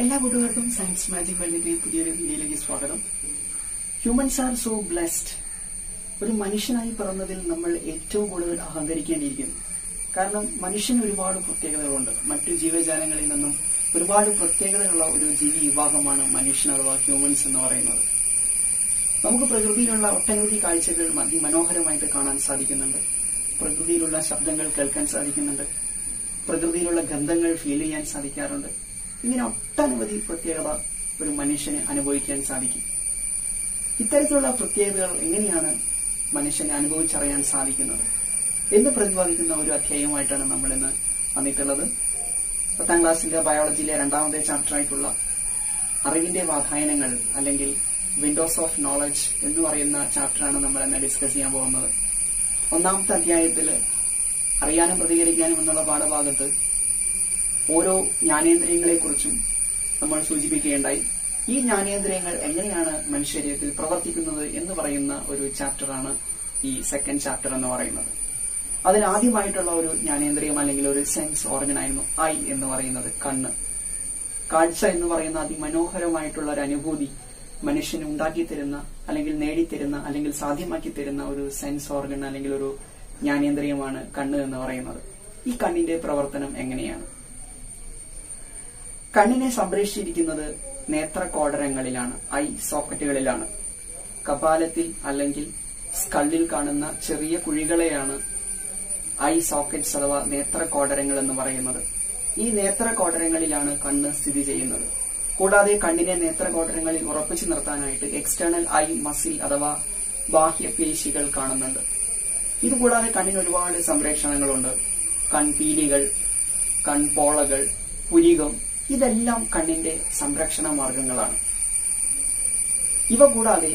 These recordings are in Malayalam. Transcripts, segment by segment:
എല്ലാ കൂട്ടുകാർക്കും സയൻസ് മാജിക് വേൾഡിന്റെ പുതിയൊരു വീഡിയോയിലേക്ക് സ്വാഗതം. Humans are so blessed. ഒരു മനുഷ്യനായി പിറന്നതിൽ നമ്മൾ ഏറ്റവും കൂടുതൽ അഹങ്കരിക്കേണ്ടിയിരിക്കുന്നു. കാരണം മനുഷ്യന് ഒരുപാട് പ്രത്യേകതകളുണ്ട്. മറ്റു ജീവജാലങ്ങളിൽ നിന്നും ഒരുപാട് പ്രത്യേകതകളുള്ള ഒരു ജീവി വിഭാഗമാണ് മനുഷ്യൻ അഥവാ ഹ്യൂമൻസ് എന്ന് പറയുന്നത്. നമുക്ക് പ്രകൃതിയിലുള്ള ഒട്ടനവധി കാഴ്ചകൾ അതിമനോഹരമായിട്ട് കാണാൻ സാധിക്കുന്നുണ്ട്. പ്രകൃതിയിലുള്ള ശബ്ദങ്ങൾ കേൾക്കാൻ സാധിക്കുന്നുണ്ട്. പ്രകൃതിയിലുള്ള ഗന്ധങ്ങൾ ഫീൽ ചെയ്യാൻ സാധിക്കാറുണ്ട്. ഇങ്ങനെ ഒട്ടനവധി പ്രത്യേകത ഒരു മനുഷ്യന് അനുഭവിക്കാൻ സാധിക്കും. ഇത്തരത്തിലുള്ള പ്രത്യേകതകൾ എങ്ങനെയാണ് മനുഷ്യനെ അനുഭവിച്ചറിയാൻ സാധിക്കുന്നത് എന്ന് പ്രതിപാദിക്കുന്ന ഒരു അധ്യായമായിട്ടാണ് നമ്മൾ ഇന്ന് വന്നിട്ടുള്ളത്. 10ാം ക്ലാസ്സിന്റെ ബയോളജിയിലെ 2ാമത്തെ ചാപ്റ്ററായിട്ടുള്ള അറിവിന്റെ വാതായനങ്ങൾ അല്ലെങ്കിൽ വിൻഡോസ് ഓഫ് നോളജ് എന്ന് പറയുന്ന ചാപ്റ്ററാണ് നമ്മൾ ഇന്ന് ഡിസ്കസ് ചെയ്യാൻ പോകുന്നത്. 1ാമത്തെ അധ്യായത്തിൽ അറിയാനും പ്രതികരിക്കാനും എന്നുള്ള പാഠഭാഗത്ത് ഓരോ ജ്ഞാനേന്ദ്രിയങ്ങളെക്കുറിച്ചും നമ്മൾ സൂചിപ്പിക്കുകയുണ്ടായി. ഈ ജ്ഞാനേന്ദ്രിയങ്ങൾ എങ്ങനെയാണ് മനുഷ്യരീരത്തിൽ പ്രവർത്തിക്കുന്നത് എന്ന് പറയുന്ന ഒരു ചാപ്റ്ററാണ് ഈ 2nd ചാപ്റ്റർ എന്ന് പറയുന്നത്. അതിൽ ആദ്യമായിട്ടുള്ള ഒരു ജ്ഞാനേന്ദ്രിയം അല്ലെങ്കിൽ ഒരു സെൻസ് ഓർഗൻ ആയിരുന്നു ഐ എന്ന് പറയുന്നത്, കണ്ണ്. കാഴ്ച എന്ന് പറയുന്ന അതിമനോഹരമായിട്ടുള്ള ഒരു അനുഭൂതി മനുഷ്യന് ഉണ്ടാക്കിത്തരുന്ന അല്ലെങ്കിൽ നേടിത്തരുന്ന അല്ലെങ്കിൽ സാധ്യമാക്കി തരുന്ന ഒരു സെൻസ് ഓർഗൻ അല്ലെങ്കിൽ ഒരു ജ്ഞാനേന്ദ്രിയമാണ് കണ്ണ് എന്ന് പറയുന്നത്. ഈ കണ്ണിന്റെ പ്രവർത്തനം എങ്ങനെയാണ്? കണ്ണിനെ സംരക്ഷിച്ചിരിക്കുന്നത് നേത്രകോടരങ്ങളിലാണ്, ഐ സോക്കറ്റുകളിലാണ്. കപാലത്തിൽ അല്ലെങ്കിൽ സ്കള്ളിൽ കാണുന്ന ചെറിയ കുഴികളെയാണ് ഐ സോക്കറ്റ്സ് അഥവാ നേത്രകോടരങ്ങൾ എന്ന് പറയുന്നത്. ഈ നേത്രകോടരങ്ങളിലാണ് കണ്ണ് സ്ഥിതി ചെയ്യുന്നത്. കൂടാതെ കണ്ണിനെ നേത്രകോടരങ്ങളിൽ ഉറപ്പിച്ചു നിർത്താനായിട്ട് എക്സ്റ്റേണൽ ഐ മസിൽ അഥവാ ബാഹ്യപേശികൾ കാണുന്നുണ്ട്. ഇതുകൂടാതെ കണ്ണിന് ഒരുപാട് സംരക്ഷണങ്ങളുണ്ട്. കൺപീലികൾ, കൺപോളകൾ, പുരികം, ഇതെല്ലാം കണ്ണിന്റെ സംരക്ഷണ മാർഗങ്ങളാണ്. ഇവ കൂടാതെ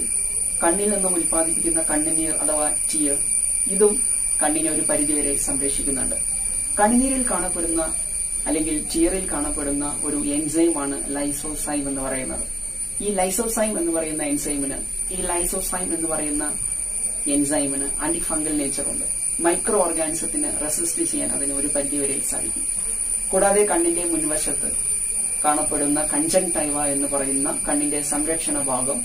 കണ്ണിൽ നിന്നും ഉൽപ്പാദിപ്പിക്കുന്ന കണ്ണുനീർ അഥവാ ടിയർ, ഇതും കണ്ണിനെ ഒരു പരിധിവരെ സംരക്ഷിക്കുന്നുണ്ട്. കണ്ണുനീരിൽ കാണപ്പെടുന്ന അല്ലെങ്കിൽ ടിയറിൽ കാണപ്പെടുന്ന ഒരു എൻസൈമാണ് ലൈസോസൈം എന്ന് പറയുന്നത്. ഈ ലൈസോസൈം എന്ന് പറയുന്ന എൻസൈമിന് ആന്റിഫംഗൽ നേച്ചറുണ്ട്. മൈക്രോ ഓർഗാനിസത്തിന് റെസിസ്റ്റ് ചെയ്യാൻ അതിന് ഒരു പരിധിവരെ സാധിക്കും. കൂടാതെ കണ്ണിന്റെ മുൻവശത്ത് കാണപ്പെടുന്ന കൺജങ്ടൈവ എന്ന് പറയുന്ന കണ്ണിന്റെ സംരക്ഷണ ഭാഗം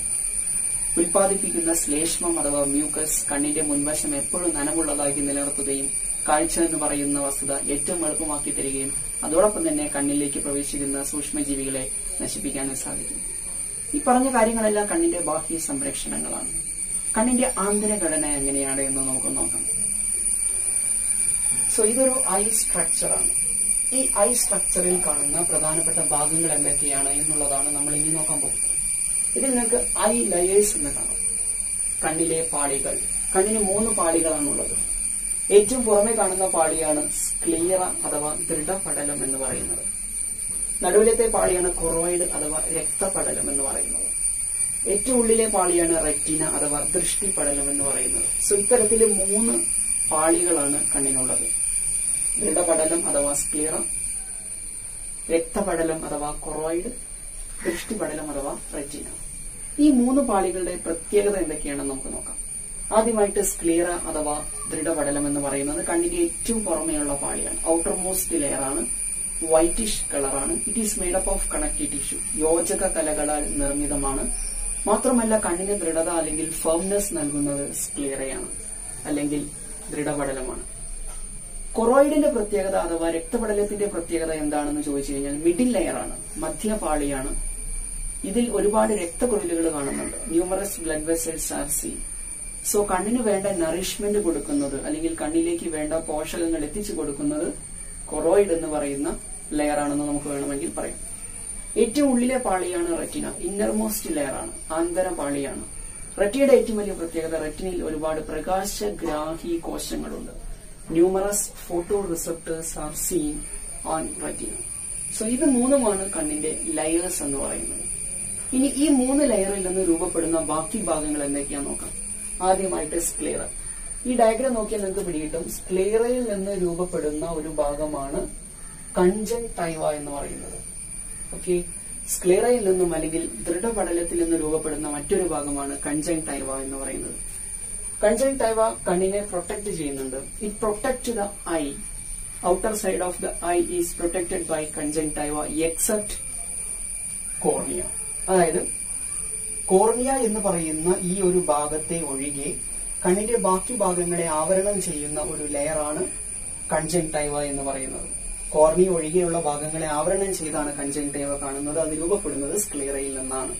ഉൽപ്പാദിപ്പിക്കുന്ന ശ്ലേഷ്മം അഥവാ മ്യൂക്കസ് കണ്ണിന്റെ മുൻവശം എപ്പോഴും നനവുള്ളതാക്കി നിലനിർത്തുകയും കാഴ്ച എന്ന് പറയുന്ന വസ്തുത ഏറ്റവും എളുപ്പമാക്കി തരികയും അതോടൊപ്പം തന്നെ കണ്ണിലേക്ക് പ്രവേശിക്കുന്ന സൂക്ഷ്മജീവികളെ നശിപ്പിക്കാനും സാധിക്കും. ഈ പറഞ്ഞ കാര്യങ്ങളെല്ലാം കണ്ണിന്റെ ബാഹ്യ സംരക്ഷണങ്ങളാണ്. കണ്ണിന്റെ ആന്തരഘടന എങ്ങനെയാണ് എന്ന് നമുക്ക് നോക്കാം. ഇതൊരു ഐ സ്ട്രക്ചറാണ്. ഈ ഐ സ്ട്രക്ചറിൽ കാണുന്ന പ്രധാനപ്പെട്ട ഭാഗങ്ങൾ എന്തൊക്കെയാണ് എന്നുള്ളതാണ് നമ്മൾ ഇനി നോക്കാൻ പോകുന്നത്. ഇതിൽ നിങ്ങൾക്ക് ഐ ലെയേഴ്സ് എന്ന് കാണാം. കണ്ണിലെ പാളികൾ. കണ്ണിന് 3 പാളികളാണുള്ളത്. ഏറ്റവും പുറമെ കാണുന്ന പാളിയാണ് സ്ക്ലീറ അഥവാ ദൃഢപടലം എന്ന് പറയുന്നത്. നടുവിലത്തെ പാളിയാണ് കൊറോയിഡ് അഥവാ രക്തപടലം എന്ന് പറയുന്നത്. ഏറ്റവും ഉള്ളിലെ പാളിയാണ് റെറ്റിന അഥവാ ദൃഷ്ടിപടലം എന്ന് പറയുന്നത്. ഇത്തരത്തില് 3 പാളികളാണ് കണ്ണിനുള്ളത്. ദൃഢപടലം അഥവാ സ്ക്ലീറ, രക്തപടലം അഥവാ കൊറോയിഡ്, ദൃഷ്ടിപടലം അഥവാ റെറ്റിന. ഈ 3 പാളികളുടെ പ്രത്യേകത എന്തൊക്കെയാണെന്ന് നമുക്ക് നോക്കാം. ആദ്യമായിട്ട് സ്ക്ലീറ അഥവാ ദൃഢപടലം എന്ന് പറയുന്നത് കണ്ണിന്റെ ഏറ്റവും പുറമെയുള്ള പാളിയാണ്. ഔട്ടർ മോസ്റ്റ് ലെയർ ആണ്. വൈറ്റിഷ് കളറാണ്. It is made up of connective tissue. യോജക കലകളാൽ നിർമ്മിതമാണ്. മാത്രമല്ല കണ്ണിന് ദൃഢത അല്ലെങ്കിൽ ഫേംനെസ് നൽകുന്നത് സ്ക്ലീറയാണ് അല്ലെങ്കിൽ ദൃഢപടലമാണ്. കൊറോയിഡിന്റെ പ്രത്യേകത അഥവാ രക്തപടലത്തിന്റെ പ്രത്യേകത എന്താണെന്ന് ചോദിച്ചു കഴിഞ്ഞാൽ മിഡിൽ ലെയർ ആണ്, മധ്യപാളിയാണ്. ഇതിൽ ഒരുപാട് രക്തക്കുഴലുകൾ കാണുന്നുണ്ട്. Numerous blood vessels are seen. കണ്ണിന് വേണ്ട നറിഷ്മെന്റ് കൊടുക്കുന്നത് അല്ലെങ്കിൽ കണ്ണിലേക്ക് വേണ്ട പോഷകങ്ങൾ എത്തിച്ചു കൊടുക്കുന്നത് കൊറോയിഡ് എന്ന് പറയുന്ന ലെയർ ആണെന്ന് നമുക്ക് വേണമെങ്കിൽ പറയാം. ഏറ്റവും ഉള്ളിലെ പാളിയാണ് റെറ്റിന. ഇന്നർമോസ്റ്റ് ലെയർ ആണ്, ആന്തരപാളിയാണ്. റെറ്റിനയുടെ ഏറ്റവും വലിയ പ്രത്യേകത റെറ്റിനയിൽ ഒരുപാട് പ്രകാശഗ്രാഹി കോശങ്ങളുണ്ട്. Numerous photo receptors are seen on retina. ഇത് 3മാണ് കണ്ണിന്റെ ലെയേഴ്സ് എന്ന് പറയുന്നത്. ഇനി ഈ 3 ലെയറിൽ നിന്ന് രൂപപ്പെടുന്ന ബാക്കി ഭാഗങ്ങൾ എന്തൊക്കെയാണെന്ന് നോക്കാം. ആദ്യമായിട്ട് സ്ക്ലീറ. ഈ ഡയഗ്രാം നോക്കിയാൽ നിങ്ങൾക്ക് പിടികിട്ടും. സ്ക്ലീറയിൽ നിന്ന് രൂപപ്പെടുന്ന ഒരു ഭാഗമാണ് കൺജങ്ടൈവ എന്ന് പറയുന്നത്. ഓക്കെ, സ്ക്ലീറയിൽ നിന്നും അല്ലെങ്കിൽ ദൃഢപടലത്തിൽ നിന്ന് രൂപപ്പെടുന്ന മറ്റൊരു ഭാഗമാണ് കൺജങ്ടൈവ എന്ന് പറയുന്നത്. കൺജങ്ടൈവ കണ്ണിനെ പ്രൊട്ടക്ട് ചെയ്യുന്നുണ്ട്. It protect the eye. Outer side of the eye is protected by conjunctiva except cornea. അതായത് കോർണിയ എന്ന് പറയുന്ന ഈ ഒരു ഭാഗത്തെ ഒഴികെ കണ്ണിന്റെ ബാക്കി ഭാഗങ്ങളെ ആവരണം ചെയ്യുന്ന ഒരു ലെയറാണ് കൺജങ്ക്ടൈവ എന്ന് പറയുന്നത്. കോർണിയ ഒഴികെയുള്ള ഭാഗങ്ങളെ ആവരണം ചെയ്താണ് കൺജങ്ക്ടൈവ കാണുന്നത്. അത് രൂപപ്പെടുന്നത് സ്ക്ലീറയിൽ നിന്നാണ്.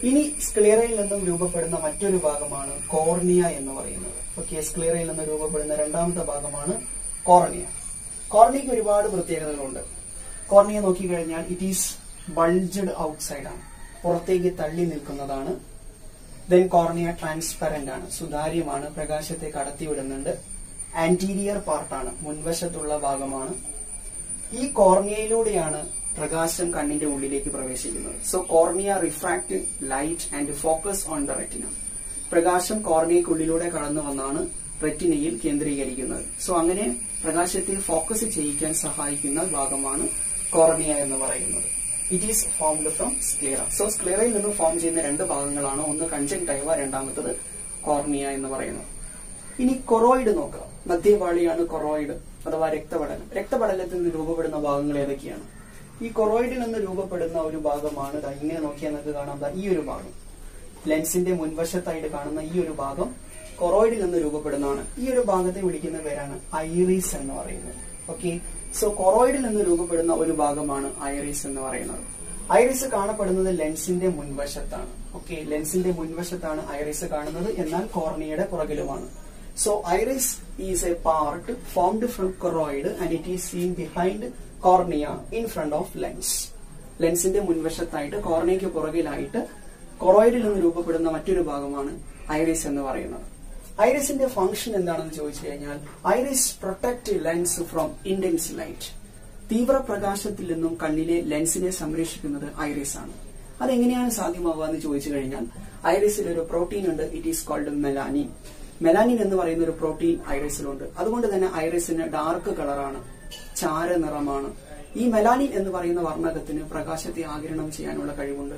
ഇനി സ്ക്ലീറയിൽ നിന്നും രൂപപ്പെടുന്ന മറ്റൊരു ഭാഗമാണ് കോർണിയ എന്ന് പറയുന്നത്. ഓക്കെ, സ്ക്ലീറയിൽ നിന്ന് രൂപപ്പെടുന്ന രണ്ടാമത്തെ ഭാഗമാണ് കോർണിയ. കോർണിയക്ക് ഒരുപാട് പ്രത്യേകതകളുണ്ട്. കോർണിയ നോക്കിക്കഴിഞ്ഞാൽ ഇറ്റ് ഈസ് ബൾജ്ഡ് ഔട്ട്സൈഡ് ആണ്, പുറത്തേക്ക് തള്ളി നിൽക്കുന്നതാണ്. ദെൻ കോർണിയ ട്രാൻസ്പെറന്റ് ആണ്, സുതാര്യമാണ്, പ്രകാശത്തെ കടത്തിവിടുന്നുണ്ട്. ആന്റീരിയർ പാർട്ടാണ്, മുൻവശത്തുള്ള ഭാഗമാണ്. ഈ കോർണിയയിലൂടെയാണ് പ്രകാശം കണ്ണിന്റെ ഉള്ളിലേക്ക് പ്രവേശിക്കുന്നത്. So cornea refract light and focus on the retina. പ്രകാശം കോർണിയക്കുള്ളിലൂടെ കടന്നു വന്നാണ് റെറ്റിനയിൽ കേന്ദ്രീകരിക്കുന്നത്. സോ അങ്ങനെ പ്രകാശത്തെ ഫോക്കസ് ചെയ്യിക്കാൻ സഹായിക്കുന്ന ഭാഗമാണ് കോർണിയ എന്ന് പറയുന്നത്. It is formed from sclera. So സ്ക്ലീറയിൽ നിന്ന് ഫോം ചെയ്യുന്ന രണ്ട് ഭാഗങ്ങളാണ്, ഒന്ന് കൺജങ്ക്ടൈവ, രണ്ടാമത്തത് കോർണിയ എന്ന് പറയുന്നത്. ഇനി കൊറോയിഡ് നോക്കാം. മധ്യപാളിയാണ് കൊറോയിഡ് അഥവാ രക്തപടലം. രക്തപടലത്തിൽ നിന്ന് രൂപപ്പെടുന്ന ഭാഗങ്ങൾ ഏതൊക്കെയാണ്? ഈ കൊറോയിഡിൽ നിന്ന് രൂപപ്പെടുന്ന ഒരു ഭാഗമാണ് ഇങ്ങനെ നോക്കിയാൽ നമുക്ക് കാണാം, ഈ ഒരു ഭാഗം, ലെൻസിന്റെ മുൻവശത്തായിട്ട് കാണുന്ന ഈ ഒരു ഭാഗം കൊറോയിഡിൽ നിന്ന് രൂപപ്പെടുന്നതാണ്. ഈ ഒരു ഭാഗത്തെ വിളിക്കുന്ന പേരാണ് ഐറിസ് എന്ന് പറയുന്നത്. ഓക്കെ, സോ കൊറോയിഡിൽ നിന്ന് രൂപപ്പെടുന്ന ഒരു ഭാഗമാണ് ഐറിസ് എന്ന് പറയുന്നത്. ഐറിസ് കാണപ്പെടുന്നത് ലെൻസിന്റെ മുൻവശത്താണ്. ഓക്കെ, ലെൻസിന്റെ മുൻവശത്താണ് ഐറിസ് കാണുന്നത്, എന്നാൽ കോർണിയയുടെ പുറകിലുമാണ്. So iris is a part formed from choroid and it is seen behind cornea in front of lens. ലെൻസിന്റെ മുൻവശത്തായിട്ട് കോർണിയയ്ക്ക് പുറകിലായിട്ട് കൊറോയിഡിൽ നിന്ന് രൂപപ്പെടുന്ന മറ്റൊരു ഭാഗമാണ് ഐറിസ് എന്ന് പറയുന്നത്. ഐറിസിന്റെ ഫംഗ്ഷൻ എന്താണെന്ന് ചോദിച്ചു കഴിഞ്ഞാൽ iris protect lens from intense light. തീവ്ര പ്രകാശത്തിൽ നിന്നും കണ്ണിലെ ലെൻസിനെ സംരക്ഷിക്കുന്നത് ഐറിസ് ആണ്. അതെങ്ങനെയാണ് സാധ്യമാവുക എന്ന് ചോദിച്ചു കഴിഞ്ഞാൽ ഐറിസിൽ ഒരു പ്രോട്ടീൻ ഉണ്ട്, it is called melanin. Melanin എന്ന് പറയുന്ന ഒരു പ്രോട്ടീൻ ഐറിസിലുണ്ട്. അതുകൊണ്ട് തന്നെ ഐറിസിന് ഡാർക്ക് കളറാണ്, ചാര നിറമാണ്. ഈ മെലാനിൻ എന്ന് പറയുന്ന വർണ്ണകത്തിന് പ്രകാശത്തെ ആഗിരണം ചെയ്യാനുള്ള കഴിവുണ്ട്.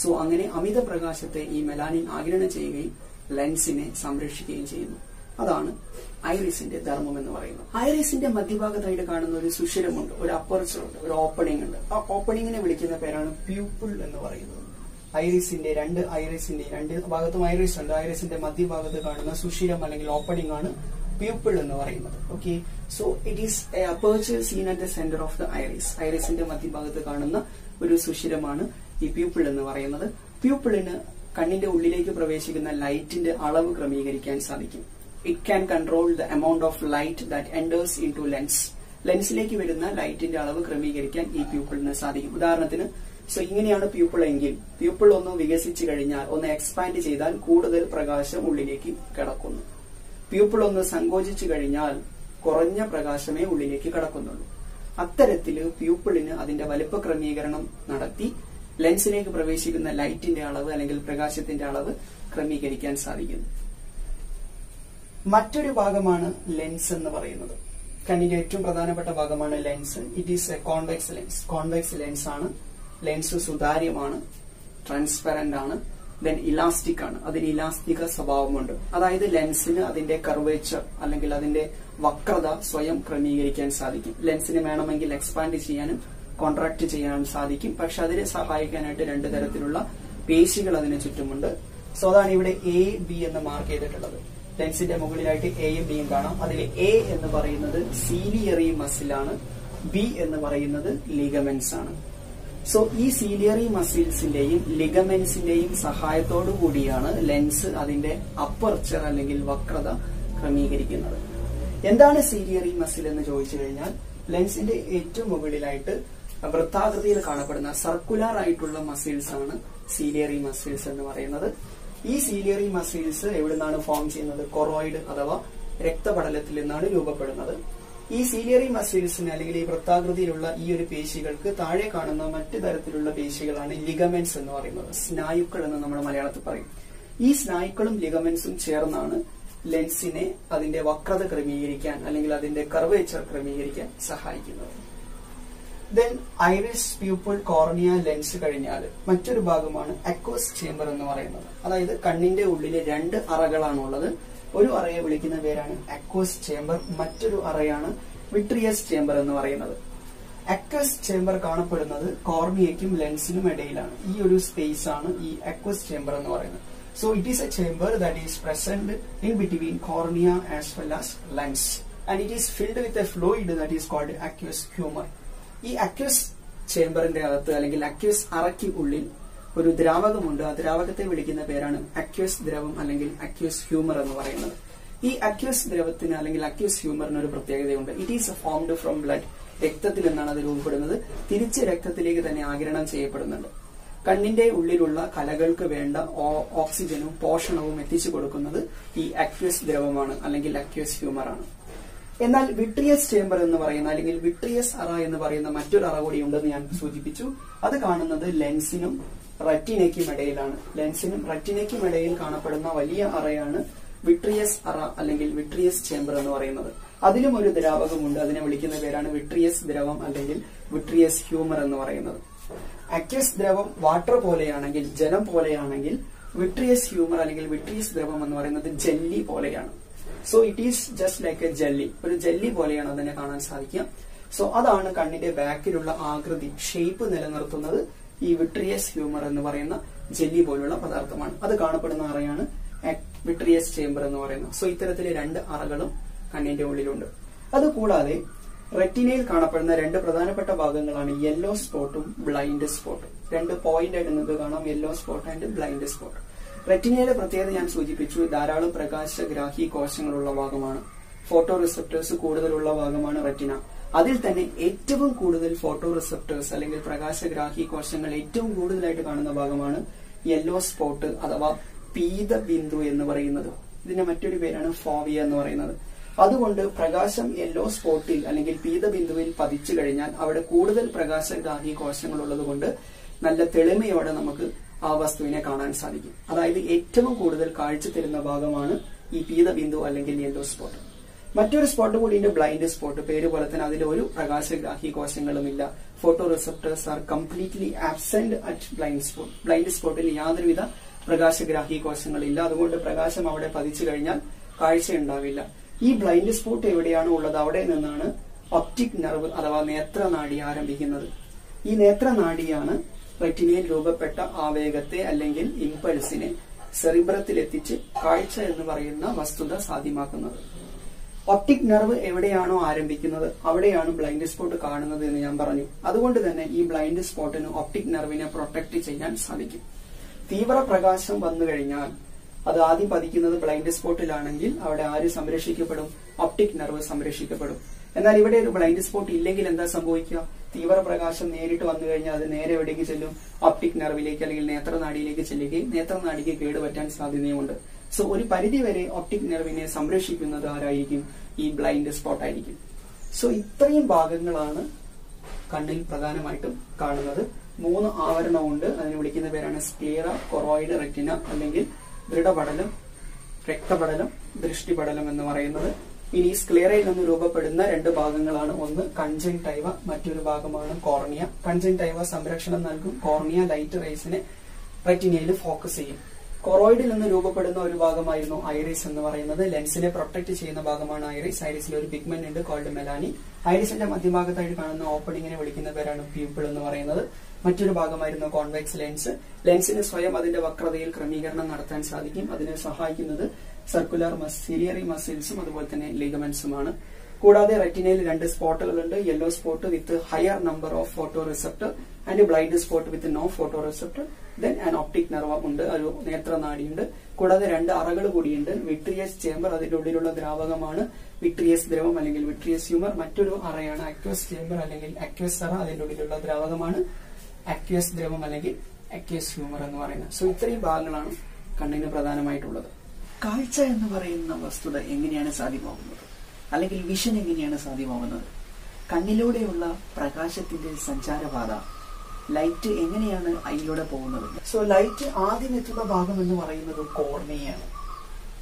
സോ അങ്ങനെ അമിത പ്രകാശത്തെ ഈ മെലാനിൻ ആഗിരണം ചെയ്യുകയും ലെൻസിനെ സംരക്ഷിക്കുകയും ചെയ്യുന്നു. അതാണ് ഐറിസിന്റെ ധർമ്മം എന്ന് പറയുന്നത്. ഐറിസിന്റെ മധ്യഭാഗത്തായിട്ട് കാണുന്ന ഒരു സുഷിരമുണ്ട്, ഒരു അപ്പർച്ചർ ഉണ്ട്, ഒരു ഓപ്പണിംഗ് ഉണ്ട്. ആ ഓപ്പണിങ്ങിനെ വിളിക്കുന്ന പേരാണ് പ്യൂപ്പിൾ എന്ന് പറയുന്നത്. ഐറിസിന്റെ രണ്ട് ഭാഗത്തും ഐറിസ് ഉണ്ട്. ഐറിസിന്റെ മധ്യഭാഗത്ത് കാണുന്ന സുഷിരം അല്ലെങ്കിൽ ഓപ്പണിംഗ് ആണ് പ്യൂപ്പിൾ എന്ന് പറയുന്നത്. Okay, so it is a aperture seen at the centre of the iris. ഐറിസിന്റെ മധ്യഭാഗത്ത് കാണുന്ന ഒരു സുഷിരമാണ് ഈ പ്യൂപ്പിൾ എന്ന് പറയുന്നത്. പ്യൂപ്പിളിന് കണ്ണിന്റെ ഉള്ളിലേക്ക് പ്രവേശിക്കുന്ന ലൈറ്റിന്റെ അളവ് ക്രമീകരിക്കാൻ സാധിക്കും. It can control the amount of light that enters into lens. ലെൻസിലേക്ക് വരുന്ന ലൈറ്റിന്റെ അളവ് ക്രമീകരിക്കാൻ ഈ പ്യൂപ്പിളിന് സാധിക്കും. ഉദാഹരണത്തിന് സോ ഇങ്ങനെയാണ് പ്യൂപ്പിൾ എങ്കിൽ പ്യൂപ്പിൾ ഒന്ന് വികസിച്ചു കഴിഞ്ഞാൽ, ഒന്ന് എക്സ്പാൻഡ് ചെയ്താൽ കൂടുതൽ പ്രകാശം ഉള്ളിലേക്ക് കടക്കുന്നു. പ്യൂപ്പിൾ ഒന്ന് സങ്കോചിച്ചു കഴിഞ്ഞാൽ കുറഞ്ഞ പ്രകാശമേ ഉള്ളിലേക്ക് കടക്കുന്നുള്ളൂ. അത്തരത്തില് പ്യൂപ്പിളിന് അതിന്റെ വലിപ്പ ക്രമീകരണം നടത്തി ലെൻസിലേക്ക് പ്രവേശിക്കുന്ന ലൈറ്റിന്റെ അളവ് അല്ലെങ്കിൽ പ്രകാശത്തിന്റെ അളവ് ക്രമീകരിക്കാൻ സാധിക്കുന്നു. മറ്റൊരു ഭാഗമാണ് ലെൻസ് എന്ന് പറയുന്നത്. കണ്ണിന്റെ ഏറ്റവും പ്രധാനപ്പെട്ട ഭാഗമാണ് lens. It is A convex lens. Convex lens ആണ്. ലെൻസ് സുതാര്യമാണ്, ട്രാൻസ്പെറന്റ് ആണ്, ദെൻ ഇലാസ്റ്റിക് ആണ്. അതിന് ഇലാസ്റ്റിക സ്വഭാവമുണ്ട്. അതായത് ലെൻസിന് അതിന്റെ കർവേച്ചർ അല്ലെങ്കിൽ അതിന്റെ വക്രത സ്വയം ക്രമീകരിക്കാൻ സാധിക്കും. ലെൻസിന് വേണമെങ്കിൽ എക്സ്പാൻഡ് ചെയ്യാനും കോൺട്രാക്ട് ചെയ്യാനും സാധിക്കും. പക്ഷെ അതിനെ സഹായിക്കാനായിട്ട് രണ്ട് തരത്തിലുള്ള പേശികൾ അതിന് ചുറ്റുമുണ്ട്. സോ അതാണ് ഇവിടെ എ ബി എന്ന് മാർക്ക് ചെയ്തിട്ടുള്ളത്. ലെൻസിന്റെ മുകളിലായിട്ട് എയും ബിയും കാണാം. അതിൽ എ എന്ന് പറയുന്നത് സീലിയറി മസിലാണ്, ബി എന്ന് പറയുന്നത് ലിഗമെന്റ്സ് ആണ്. സോ ഈ സീലിയറി മസിൽസിന്റെയും ലിഗമെന്റ്സിന്റെയും സഹായത്തോടു കൂടിയാണ് ലെൻസ് അതിന്റെ അപ്പർച്ചർ അല്ലെങ്കിൽ വക്രത ക്രമീകരിക്കുന്നത്. എന്താണ് സീലിയറി മസിൽ എന്ന് ചോദിച്ചു കഴിഞ്ഞാൽ ലെൻസിന്റെ ഏറ്റവും മുകളിലായിട്ട് വൃത്താകൃതിയിൽ കാണപ്പെടുന്ന സർക്കുലർ ആയിട്ടുള്ള മസിൽസ് ആണ് സീലിയറി മസിൽസ് എന്ന് പറയുന്നത്. ഈ സീലിയറി മസിൽസ് എവിടെ നിന്നാണ് ഫോം ചെയ്യുന്നത്? കൊറോയിഡ് അഥവാ രക്തപടലത്തിൽ നിന്നാണ് രൂപപ്പെടുന്നത്. ഈ സീലിയറി മസിൽസിന് അല്ലെങ്കിൽ ഈ വൃത്താകൃതിയിലുള്ള ഈ ഒരു പേശികൾക്ക് താഴെ കാണുന്ന മറ്റു തരത്തിലുള്ള പേശികളാണ് ലിഗമെന്റ്സ് എന്ന് പറയുന്നത്. സ്നായുക്കൾ എന്ന് നമ്മൾ മലയാളത്തിൽ പറയും. ഈ സ്നായുക്കളും ലിഗമെന്റ്സും ചേർന്നാണ് ലെൻസിനെ അതിന്റെ വക്രത ക്രമീകരിക്കാൻ അല്ലെങ്കിൽ അതിന്റെ കർവേച്ചർ ക്രമീകരിക്കാൻ സഹായിക്കുന്നത്. Then iris, pupil, cornea, lens കഴിഞ്ഞാൽ മറ്റൊരു ഭാഗമാണ് അക്വസ് ചേംബർ എന്ന് പറയുന്നത്. അതായത് കണ്ണിന്റെ ഉള്ളിൽ രണ്ട് അറകളാണുള്ളത്. ഒരു അറയെ വിളിക്കുന്ന പേരാണ് അക്വസ് ചേംബർ, മറ്റൊരു അറയാണ് വിട്രിയസ് ചേംബർ എന്ന് പറയുന്നത്. അക്വസ് ചേംബർ കാണപ്പെടുന്നത് കോർണിയയ്ക്കും ലെൻസിനും ഇടയിലാണ്. ഈ ഒരു സ്പേസ് ആണ് ഈ അക്വസ് ചേംബർ എന്ന് പറയുന്നത്. So it is a chamber that is present in between cornea as well as lens and it is filled with a fluid that is called aqueous humour. ഈ അക്വസ് ചേംബറിന്റെ അകത്ത് അല്ലെങ്കിൽ അക്വസ് അറയ്ക്ക് ഉള്ളിൽ ഒരു ദ്രാവകമുണ്ട്. ആ ദ്രാവകത്തെ വിളിക്കുന്ന പേരാണ് അക്വസ് ദ്രവം അല്ലെങ്കിൽ അക്വസ് ഹ്യൂമർ എന്ന് പറയുന്നത്. ഈ അക്വസ് ദ്രവത്തിന് അല്ലെങ്കിൽ അക്വസ് ഹ്യൂമറിന് ഒരു പ്രത്യേകതയുണ്ട്. It is formed from blood. രക്തത്തിൽ നിന്നാണ് അത് രൂപപ്പെടുന്നത്. തിരിച്ച് രക്തത്തിലേക്ക് തന്നെ ആഗിരണം ചെയ്യപ്പെടുന്നുണ്ട്. കണ്ണിന്റെ ഉള്ളിലുള്ള കലകൾക്ക് വേണ്ട ഓക്സിജനും പോഷണവും എത്തിച്ചു കൊടുക്കുന്നത് ഈ അക്വസ് ദ്രവമാണ് അല്ലെങ്കിൽ അക്വസ് ഹ്യൂമർ ആണ്. എന്നാൽ വിട്രിയസ് ചേംബർ എന്ന് പറയുന്ന അല്ലെങ്കിൽ വിട്രിയസ് അറ എന്ന് പറയുന്ന മറ്റൊരു അറ കൂടി ഉണ്ടെന്ന് ഞാൻ സൂചിപ്പിച്ചു. അത് കാണുന്നത് ലെൻസിനും റെറ്റിനയ്ക്കും ഇടയിലാണ്. ലെൻസിനും റെറ്റിനയ്ക്കും ഇടയിൽ കാണപ്പെടുന്ന വലിയ അറയാണ് വിട്രിയസ് അറ അല്ലെങ്കിൽ വിട്രിയസ് ചേംബർ എന്ന് പറയുന്നത്. അതിലും ഒരു ദ്രാവകമുണ്ട്. അതിനെ വിളിക്കുന്ന പേരാണ് വിട്രിയസ് ദ്രവം അല്ലെങ്കിൽ വിട്രിയസ് ഹ്യൂമർ എന്ന് പറയുന്നത്. അക്വസ് ദ്രവം വാട്ടർ പോലെയാണെങ്കിൽ, ജലം പോലെയാണെങ്കിൽ, വിട്രിയസ് ഹ്യൂമർ അല്ലെങ്കിൽ വിട്രിയസ് ദ്രവം എന്ന് പറയുന്നത് ജെല്ലി പോലെയാണ്. So it is just like A jelly. ഒരു ജെല്ലി പോലെയാണ് അതിനെ കാണാൻ സാധിക്കുക. സോ അതാണ് കണ്ണിന്റെ ബാക്കിലുള്ള ആകൃതി, ഷേപ്പ് നിലനിർത്തുന്നത്. ഈ വിട്രിയസ് ഹ്യൂമർ എന്ന് പറയുന്ന ജെല്ലി പോലുള്ള പദാർത്ഥമാണ്. അത് കാണപ്പെടുന്ന അറയാണ് വിട്രിയസ് ചേംബർ എന്ന് പറയുന്നത്. സോ ഇത്തരത്തിലെ രണ്ട് അറകളും കണ്ണിന്റെ ഉള്ളിലുണ്ട്. അതുകൂടാതെ റെറ്റിനയിൽ കാണപ്പെടുന്ന രണ്ട് പ്രധാനപ്പെട്ട ഭാഗങ്ങളാണ് യെല്ലോ സ്പോട്ടും ബ്ലൈൻഡ് സ്പോട്ടും. രണ്ട് പോയിന്റ് ആയിട്ട് നിങ്ങൾക്ക് കാണാം, yellow spot and blind spot. റെറ്റിനയിലെ പ്രത്യേകത ഞാൻ സൂചിപ്പിച്ചു. ധാരാളം പ്രകാശഗ്രാഹി കോശങ്ങളുള്ള ഭാഗമാണ്. ഫോട്ടോ റിസപ്റ്റേഴ്സ് കൂടുതലുള്ള ഭാഗമാണ് റെറ്റിന. അതിൽ തന്നെ ഏറ്റവും കൂടുതൽ ഫോട്ടോ റിസപ്റ്റേഴ്സ് അല്ലെങ്കിൽ പ്രകാശഗ്രാഹി കോശങ്ങൾ ഏറ്റവും കൂടുതലായിട്ട് കാണുന്ന ഭാഗമാണ് യെല്ലോ സ്പോട്ട് അഥവാ പീത ബിന്ദു എന്ന് പറയുന്നത്. ഇതിന്റെ മറ്റൊരു പേരാണ് ഫോവിയ എന്ന് പറയുന്നത്. അതുകൊണ്ട് പ്രകാശം യെല്ലോ സ്പോട്ടിൽ അല്ലെങ്കിൽ പീത ബിന്ദുവിൽ പതിച്ചു കഴിഞ്ഞാൽ അവിടെ കൂടുതൽ പ്രകാശഗ്രാഹി കോശങ്ങൾ ഉള്ളത് കൊണ്ട് നല്ല തെളിമയോടെ നമുക്ക് ആ വസ്തുവിനെ കാണാൻ സാധിക്കും. അതായത് ഏറ്റവും കൂടുതൽ കാഴ്ച തരുന്ന ഭാഗമാണ് ഈ പീത ബിന്ദു അല്ലെങ്കിൽ യെല്ലോ സ്പോട്ട്. മറ്റൊരു സ്പോട്ട് കൂടിയുണ്ട്, ബ്ലൈൻഡ് സ്പോട്ട്. പേര് പോലെ തന്നെ അതിൽ ഒരു പ്രകാശഗ്രാഹി കോശങ്ങളുമില്ല. Photo receptors are completely absent at blind spot. Blind സ്പോട്ടിൽ യാതൊരുവിധ പ്രകാശഗ്രാഹി കോശങ്ങളില്ല. അതുകൊണ്ട് പ്രകാശം അവിടെ പതിച്ചു കഴിഞ്ഞാൽ കാഴ്ച ഉണ്ടാവില്ല. ഈ ബ്ലൈൻഡ് സ്പോട്ട് എവിടെയാണ് ഉള്ളത് അവിടെ നിന്നാണ് ഒപ്റ്റിക് നെർവ് അഥവാ നേത്രനാഡി ആരംഭിക്കുന്നത്. ഈ നേത്രനാഡിയാണ് റെറ്റിനയിൽ രൂപപ്പെട്ട ആവേഗത്തെ അല്ലെങ്കിൽ ഇമ്പൾസിനെ സെറിബ്രത്തിൽ എത്തിച്ച് കാഴ്ച എന്ന് പറയുന്ന വസ്തുത സാധ്യമാക്കുന്നത്. ഒപ്റ്റിക് നെർവ് എവിടെയാണോ ആരംഭിക്കുന്നത് അവിടെയാണ് ബ്ലൈൻഡ് സ്പോട്ട് കാണുന്നത് എന്ന് ഞാൻ പറഞ്ഞു. അതുകൊണ്ട് തന്നെ ഈ ബ്ലൈൻഡ് സ്പോട്ടിന് ഒപ്റ്റിക് നെർവിനെ പ്രൊട്ടക്ട് ചെയ്യാൻ സാധിക്കും. തീവ്ര പ്രകാശം വന്നു കഴിഞ്ഞാൽ അത് ആദ്യം പതിക്കുന്നത് ബ്ലൈൻഡ് സ്പോട്ടിലാണെങ്കിൽ അവിടെ ആര് സംരക്ഷിക്കപ്പെടും? Optic nerve സംരക്ഷിക്കപ്പെടും. എന്നാൽ ഇവിടെ ഒരു ബ്ലൈൻഡ് സ്പോട്ട് ഇല്ലെങ്കിൽ എന്താ സംഭവിക്കുക? തീവ്ര പ്രകാശം നേരിട്ട് വന്നു കഴിഞ്ഞാൽ അത് നേരെ എവിടേക്ക് ചെല്ലും? ഒപ്റ്റിക് നെർവിലേക്ക് അല്ലെങ്കിൽ നേത്രനാഡിയിലേക്ക് ചെല്ലുകയും നേത്രനാഡിക്ക് കേടുപറ്റാൻ സാധ്യതയുമുണ്ട്. സോ ഒരു പരിധിവരെ ഒപ്റ്റിക് നെർവിനെ സംരക്ഷിക്കുന്നത് ആരായിരിക്കും? ഈ ബ്ലൈൻഡ് സ്പോട്ട് ആയിരിക്കും. സോ ഇത്രയും ഭാഗങ്ങളാണ് കണ്ണിൽ പ്രധാനമായിട്ടും കാണുന്നത്. 3 ആവരണമുണ്ട്. അതിനെ വിളിക്കുന്ന പേരാണ് സ്ക്ലീറ, കൊറോയിഡ്, റെറ്റിന അല്ലെങ്കിൽ ദൃഢപടലം, രക്തപടലം, ദൃഷ്ടിപടലം എന്ന് പറയുന്നത്. ഇനി സ്ക്ലീറയിൽ നിന്ന് രൂപപ്പെടുന്ന 2 ഭാഗങ്ങളാണ്. ഒന്ന് കൺജങ്ടൈവ, മറ്റൊരു ഭാഗമാണ് കോർണിയ. കൺജങ്ടൈവ സംരക്ഷണം നൽകും. കോർണിയ ലൈറ്റ് റേസിനെ റെറ്റിനയിൽ ഫോക്കസ് ചെയ്യും. കൊറോയിഡിൽ നിന്ന് രൂപപ്പെടുന്ന ഒരു ഭാഗമായിരുന്നു ഐറിസ് എന്ന് പറയുന്നത്. ലെൻസിനെ പ്രൊട്ടക്ട് ചെയ്യുന്ന ഭാഗമാണ് ഐറിസ്. ഐറിസിൽ ഒരു പിഗ്മെന്റ് ഉണ്ട് കോൾഡ് മെലാനി. ഐറിസിന്റെ മധ്യഭാഗത്തായിട്ട് കാണുന്ന ഓപ്പണിങ്ങിനെ വിളിക്കുന്ന പേരാണ് പ്യൂപ്പിൾ എന്ന് പറയുന്നത്. മറ്റൊരു ഭാഗമായിരുന്നു കോൺവെക്സ് ലെൻസ്. ലെൻസിന് സ്വയം അതിന്റെ വക്രതയിൽ ക്രമീകരണം നടത്താൻ സാധിക്കും. അതിനെ സഹായിക്കുന്നത് സർക്കുലർ സിലിയറി മസിൽസും അതുപോലെ തന്നെ ലിഗമെന്റ്സുമാണ്. കൂടാതെ റെറ്റിനയിൽ 2 സ്പോട്ടുകളുണ്ട്. Yellow spot with higher number of photo receptor and blind spot with no photo receptor. Then an optic nerve ഉണ്ട്, ഒരു നേത്രനാഡിയുണ്ട്. കൂടാതെ 2 അറകൾ കൂടിയുണ്ട്. വിട്രിയസ് ചേംബർ, അതിന്റെ ഉള്ളിലുള്ള ദ്രാവകമാണ് വിട്രിയസ് ദ്രവം അല്ലെങ്കിൽ വിട്രിയസ് ഹ്യൂമർ. മറ്റൊരു അറയാണ് അക്വസ് ചേംബർ അല്ലെങ്കിൽ അക്വസ് അറ, അതിന്റെ ഉള്ളിലുള്ള ദ്രാവകമാണ് അക്വസ് ദ്രവം അല്ലെങ്കിൽ അക്വസ് ഹ്യൂമർ എന്ന് പറയുന്നത്. സോ ഇത്രയും ഭാഗങ്ങളാണ് കണ്ണിന് പ്രധാനമായിട്ടുള്ളത്. കാഴ്ച എന്ന് പറയുന്ന വസ്തുത എങ്ങനെയാണ് സാധ്യമാവുന്നത് അല്ലെങ്കിൽ വിഷൻ എങ്ങനെയാണ് സാധ്യമാവുന്നത്? കണ്ണിലൂടെയുള്ള പ്രകാശത്തിന്റെ സഞ്ചാരപാത, ലൈറ്റ് എങ്ങനെയാണ് അതിലൂടെ പോകുന്നത്? സോ ലൈറ്റ് ആദ്യം എത്തുന്ന ഭാഗം എന്ന് പറയുന്നത് കോർണിയയാണ്.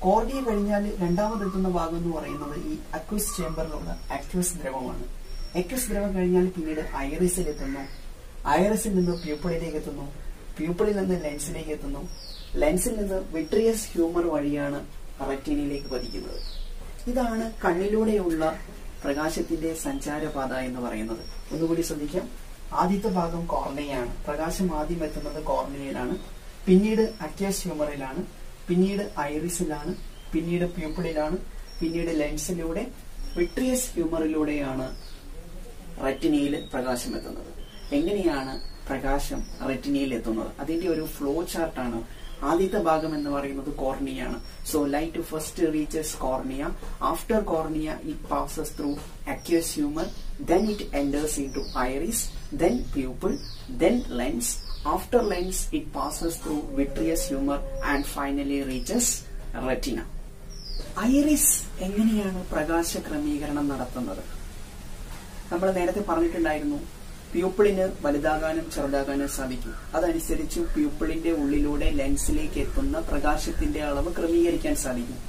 കോർണിയ കഴിഞ്ഞാൽ രണ്ടാമതെത്തുന്ന ഭാഗം എന്ന് പറയുന്നത് ഈ അക്വസ് ചേംബറിലുള്ള അക്വസ് ദ്രവമാണ്. അക്വസ് ദ്രവം കഴിഞ്ഞാൽ പിന്നീട് ഐറിസിൽ എത്തുന്നു. ഐറിസിൽ നിന്ന് പ്യൂപ്പിളിലേക്ക് എത്തുന്നു. പ്യൂപ്പിളിൽ നിന്ന് ലെൻസിലേക്ക് എത്തുന്നു. ലെൻസിൽ നിന്ന് വിട്രിയസ് ഹ്യൂമർ വഴിയാണ് റെറ്റിനയിലേക്ക് പതിക്കുന്നത്. ഇതാണ് കണ്ണിലൂടെയുള്ള പ്രകാശത്തിന്റെ സഞ്ചാരപാത എന്ന് പറയുന്നത്. ഒന്നുകൂടി ശ്രദ്ധിക്കാം. ആദ്യത്തെ ഭാഗം കോർണിയയാണ്. പ്രകാശം ആദ്യം എത്തുന്നത് കോർണിയയിലാണ്, പിന്നീട് അക്വസ് ഹ്യൂമറിലാണ്, പിന്നീട് ഐറിസിലാണ്, പിന്നീട് പ്യൂപ്പിളിലാണ്, പിന്നീട് ലെൻസിലൂടെ വിട്രിയസ് ഹ്യൂമറിലൂടെയാണ് റെറ്റിനയിൽ പ്രകാശം എത്തുന്നത്. എങ്ങനെയാണ് പ്രകാശം റെറ്റിനയിൽ എത്തുന്നത്? അതിന്റെ ഒരു ഫ്ലോ ചാർട്ടാണ്. ആദ്യത്തെ ഭാഗം എന്ന് പറയുന്നത് കോർണിയയാണ്. So light first reaches cornea. After cornea it passes through aqueous humour, then it enters into iris, then pupil, then lens. After lens it passes through vitreous humor and finally reaches retina. Iris എങ്ങനെയാണ് പ്രകാശ ക്രമീകരണം നടത്തുന്നത്? നമ്മൾ നേരത്തെ പറഞ്ഞിട്ടുണ്ടായിരുന്നു, പ്യൂപ്പിളിന് വലുതാകാനും ചെറുതാകാനും സാധിക്കും. അതനുസരിച്ച് പ്യൂപ്പിളിന്റെ ഉള്ളിലൂടെ ലെൻസിലേക്ക് എത്തുന്ന പ്രകാശത്തിന്റെ അളവ് ക്രമീകരിക്കാൻ സാധിക്കും.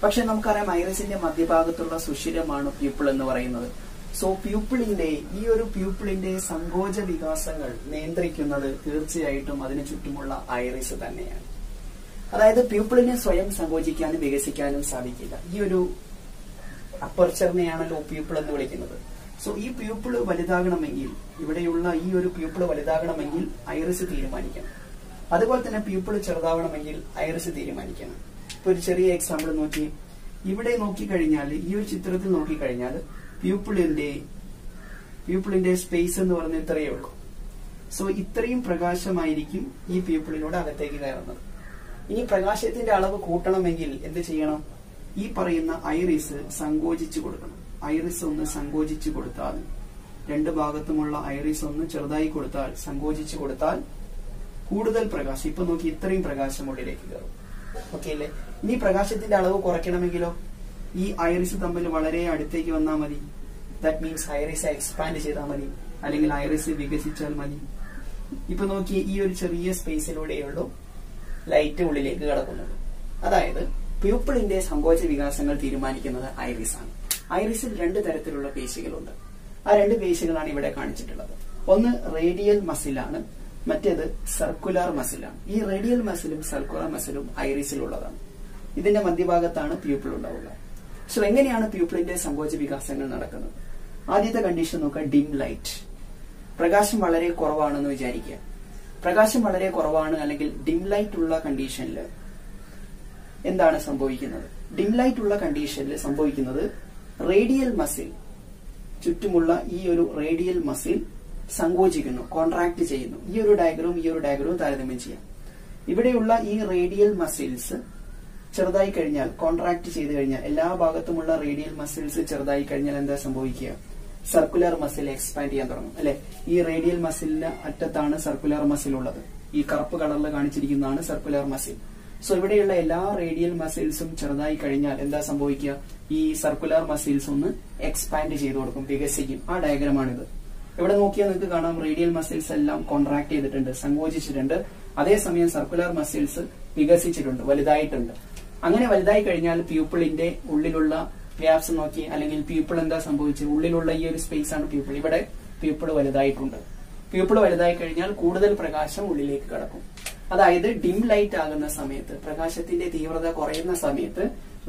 പക്ഷെ നമുക്കറിയാം, ഐറിസിന്റെ മധ്യഭാഗത്തുള്ള സുഷിരമാണ് പ്യൂപ്പിൾ എന്ന് പറയുന്നത്. സോ പ്യൂപ്പിളിന്റെ സങ്കോച വികാസങ്ങൾ നിയന്ത്രിക്കുന്നത് തീർച്ചയായിട്ടും അതിനു ചുറ്റുമുള്ള ഐറിസ് തന്നെയാണ്. അതായത് പ്യൂപ്പിളിനെ സ്വയം സങ്കോചിക്കാനും വികസിക്കാനും സാധിക്കില്ല. ഈ ഒരു അപ്പർച്ചറിനെയാണല്ലോ പ്യൂപ്പിൾ എന്ന് വിളിക്കുന്നത്. സോ ഈ പ്യൂപ്പിള് വലുതാകണമെങ്കിൽ, ഇവിടെയുള്ള ഈ ഒരു പ്യൂപ്പിള് വലുതാകണമെങ്കിൽ ഐറിസ് തീരുമാനിക്കണം. അതുപോലെ തന്നെ പ്യൂപ്പിള് ചെറുതാവണമെങ്കിൽ ഐറിസ് തീരുമാനിക്കണം. ഇപ്പൊ ഒരു ചെറിയ എക്സാമ്പിൾ നോക്കി. ഇവിടെ നോക്കിക്കഴിഞ്ഞാൽ, ഈ ഒരു ചിത്രത്തിൽ നോക്കിക്കഴിഞ്ഞാൽ പ്യൂപ്പിളിന്റെ സ്പേസ് എന്ന് പറഞ്ഞാൽ ഇത്രയേ ഉള്ളൂ. സോ ഇത്രയും പ്രകാശമായിരിക്കും ഈ പ്യൂപ്പിളിലൂടെ അകത്തേക്ക് കയറുന്നത്. ഇനി പ്രകാശത്തിന്റെ അളവ് കൂട്ടണമെങ്കിൽ എന്ത് ചെയ്യണം? ഈ പറയുന്ന ഐറിസ് സങ്കോചിച്ചു കൊടുക്കണം. ഐറിസ് ഒന്ന് സങ്കോചിച്ചു കൊടുത്താൽ, രണ്ട് ഭാഗത്തുമുള്ള ഐറിസ് ഒന്ന് ചെറുതായി കൊടുത്താൽ, സങ്കോചിച്ചു കൊടുത്താൽ കൂടുതൽ പ്രകാശം, ഇപ്പൊ നോക്കി ഇത്രയും പ്രകാശം ഉള്ളിലേക്ക് കയറും. ഓക്കെ അല്ലേ? ഇനി പ്രകാശത്തിന്റെ അളവ് കുറയ്ക്കണമെങ്കിലോ ഈ ഐറിസ് തമ്മിൽ വളരെ അടുത്തേക്ക് വന്നാൽ മതി. ദാറ്റ് മീൻസ് ഐറിസ് എക്സ്പാൻഡ് ചെയ്താൽ മതി, അല്ലെങ്കിൽ ഐറിസ് വികസിച്ചാൽ മതി. ഇപ്പൊ നോക്കി, ഈ ഒരു ചെറിയ സ്പേസിലൂടെയുള്ളൂ ലൈറ്റ് ഉള്ളിലേക്ക് കടക്കുന്നത്. അതായത് പ്യൂപ്പിളിന്റെ സങ്കോച വികാസങ്ങൾ തീരുമാനിക്കുന്നത് ഐറിസ് ആണ്. ഐറിസിൽ രണ്ട് തരത്തിലുള്ള പേശികളുണ്ട്. ആ രണ്ട് പേശികളാണ് ഇവിടെ കാണിച്ചിട്ടുള്ളത്. ഒന്ന് റേഡിയൽ മസിലാണ്, മറ്റേത് സർക്കുലർ മസിലാണ്. ഈ റേഡിയൽ മസിലും സർക്കുലർ മസിലും ഐറിസിലുള്ളതാണ്. ഇതിന്റെ മധ്യഭാഗത്താണ് പ്യൂപ്പിൾ ഉണ്ടാവുക. സോ എങ്ങനെയാണ് പ്യൂപ്പിളിന്റെ സങ്കോച വികാസങ്ങൾ നടക്കുന്നത്? ആദ്യത്തെ കണ്ടീഷൻ നോക്കുക, ഡിം ലൈറ്റ്. പ്രകാശം വളരെ കുറവാണെന്ന് വിചാരിക്കുക. പ്രകാശം വളരെ കുറവാണ് അല്ലെങ്കിൽ ഡിം ലൈറ്റ് ഉള്ള കണ്ടീഷനിൽ എന്താണ് സംഭവിക്കുന്നത്? ഡിം ലൈറ്റ് ഉള്ള കണ്ടീഷനിൽ സംഭവിക്കുന്നത് റേഡിയൽ മസിൽ, ചുറ്റുമുള്ള ഈ ഒരു റേഡിയൽ മസിൽ സങ്കോചിക്കുന്നു, കോൺട്രാക്ട് ചെയ്യുന്നു. ഈ ഒരു ഡയഗ്രവും താരതമ്യം ചെയ്യാം. ഇവിടെയുള്ള ഈ റേഡിയൽ മസിൽസ് ചെറുതായി കഴിഞ്ഞാൽ, കോൺട്രാക്ട് ചെയ്ത് കഴിഞ്ഞാൽ, എല്ലാ ഭാഗത്തുമുള്ള റേഡിയൽ മസിൽസ് ചെറുതായി കഴിഞ്ഞാൽ എന്താ സംഭവിക്കുക? സർക്കുലർ മസിൽ എക്സ്പാൻഡ് ചെയ്യാൻ തുടങ്ങും, അല്ലെ? ഈ റേഡിയൽ മസിലിന്റെ അറ്റത്താണ് സർക്കുലർ മസിൽ ഉള്ളത്. ഈ കറുപ്പ് കളറിൽ കാണിച്ചിരിക്കുന്നതാണ് സർക്കുലർ മസിൽ. സോ ഇവിടെയുള്ള എല്ലാ റേഡിയൽ മസിൽസും ചെറുതായി കഴിഞ്ഞാൽ എന്താ സംഭവിക്കുക? ഈ സർക്കുലർ മസിൽസ് ഒന്ന് എക്സ്പാൻഡ് ചെയ്ത് കൊടുക്കും, വികസിക്കും. ആ ഡയഗ്രമാണിത്. ഇവിടെ നോക്കിയാൽ നിങ്ങൾക്ക് കാണാം, റേഡിയൽ മസിൽസ് എല്ലാം കോൺട്രാക്ട് ചെയ്തിട്ടുണ്ട്, സങ്കോചിച്ചിട്ടുണ്ട്. അതേസമയം സർക്കുലർ മസിൽസ് വികസിച്ചിട്ടുണ്ട്, വലുതായിട്ടുണ്ട്. അങ്ങനെ വലുതായി കഴിഞ്ഞാൽ പ്യൂപ്പിളിന്റെ ഉള്ളിലുള്ള വ്യാപ്സം നോക്കി, അല്ലെങ്കിൽ പ്യൂപ്പിൾ എന്താ സംഭവിച്ചത്? ഉള്ളിലുള്ള ഈ ഒരു സ്പേസ് ആണ് പ്യൂപ്പിൾ. ഇവിടെ പ്യൂപ്പിൾ വലുതായിട്ടുണ്ട്. പ്യൂപ്പിൾ വലുതായി കഴിഞ്ഞാൽ കൂടുതൽ പ്രകാശം ഉള്ളിലേക്ക് കടക്കും. അതായത് ഡിം ലൈറ്റ് ആകുന്ന സമയത്ത്, പ്രകാശത്തിന്റെ തീവ്രത കുറയുന്ന സമയത്ത്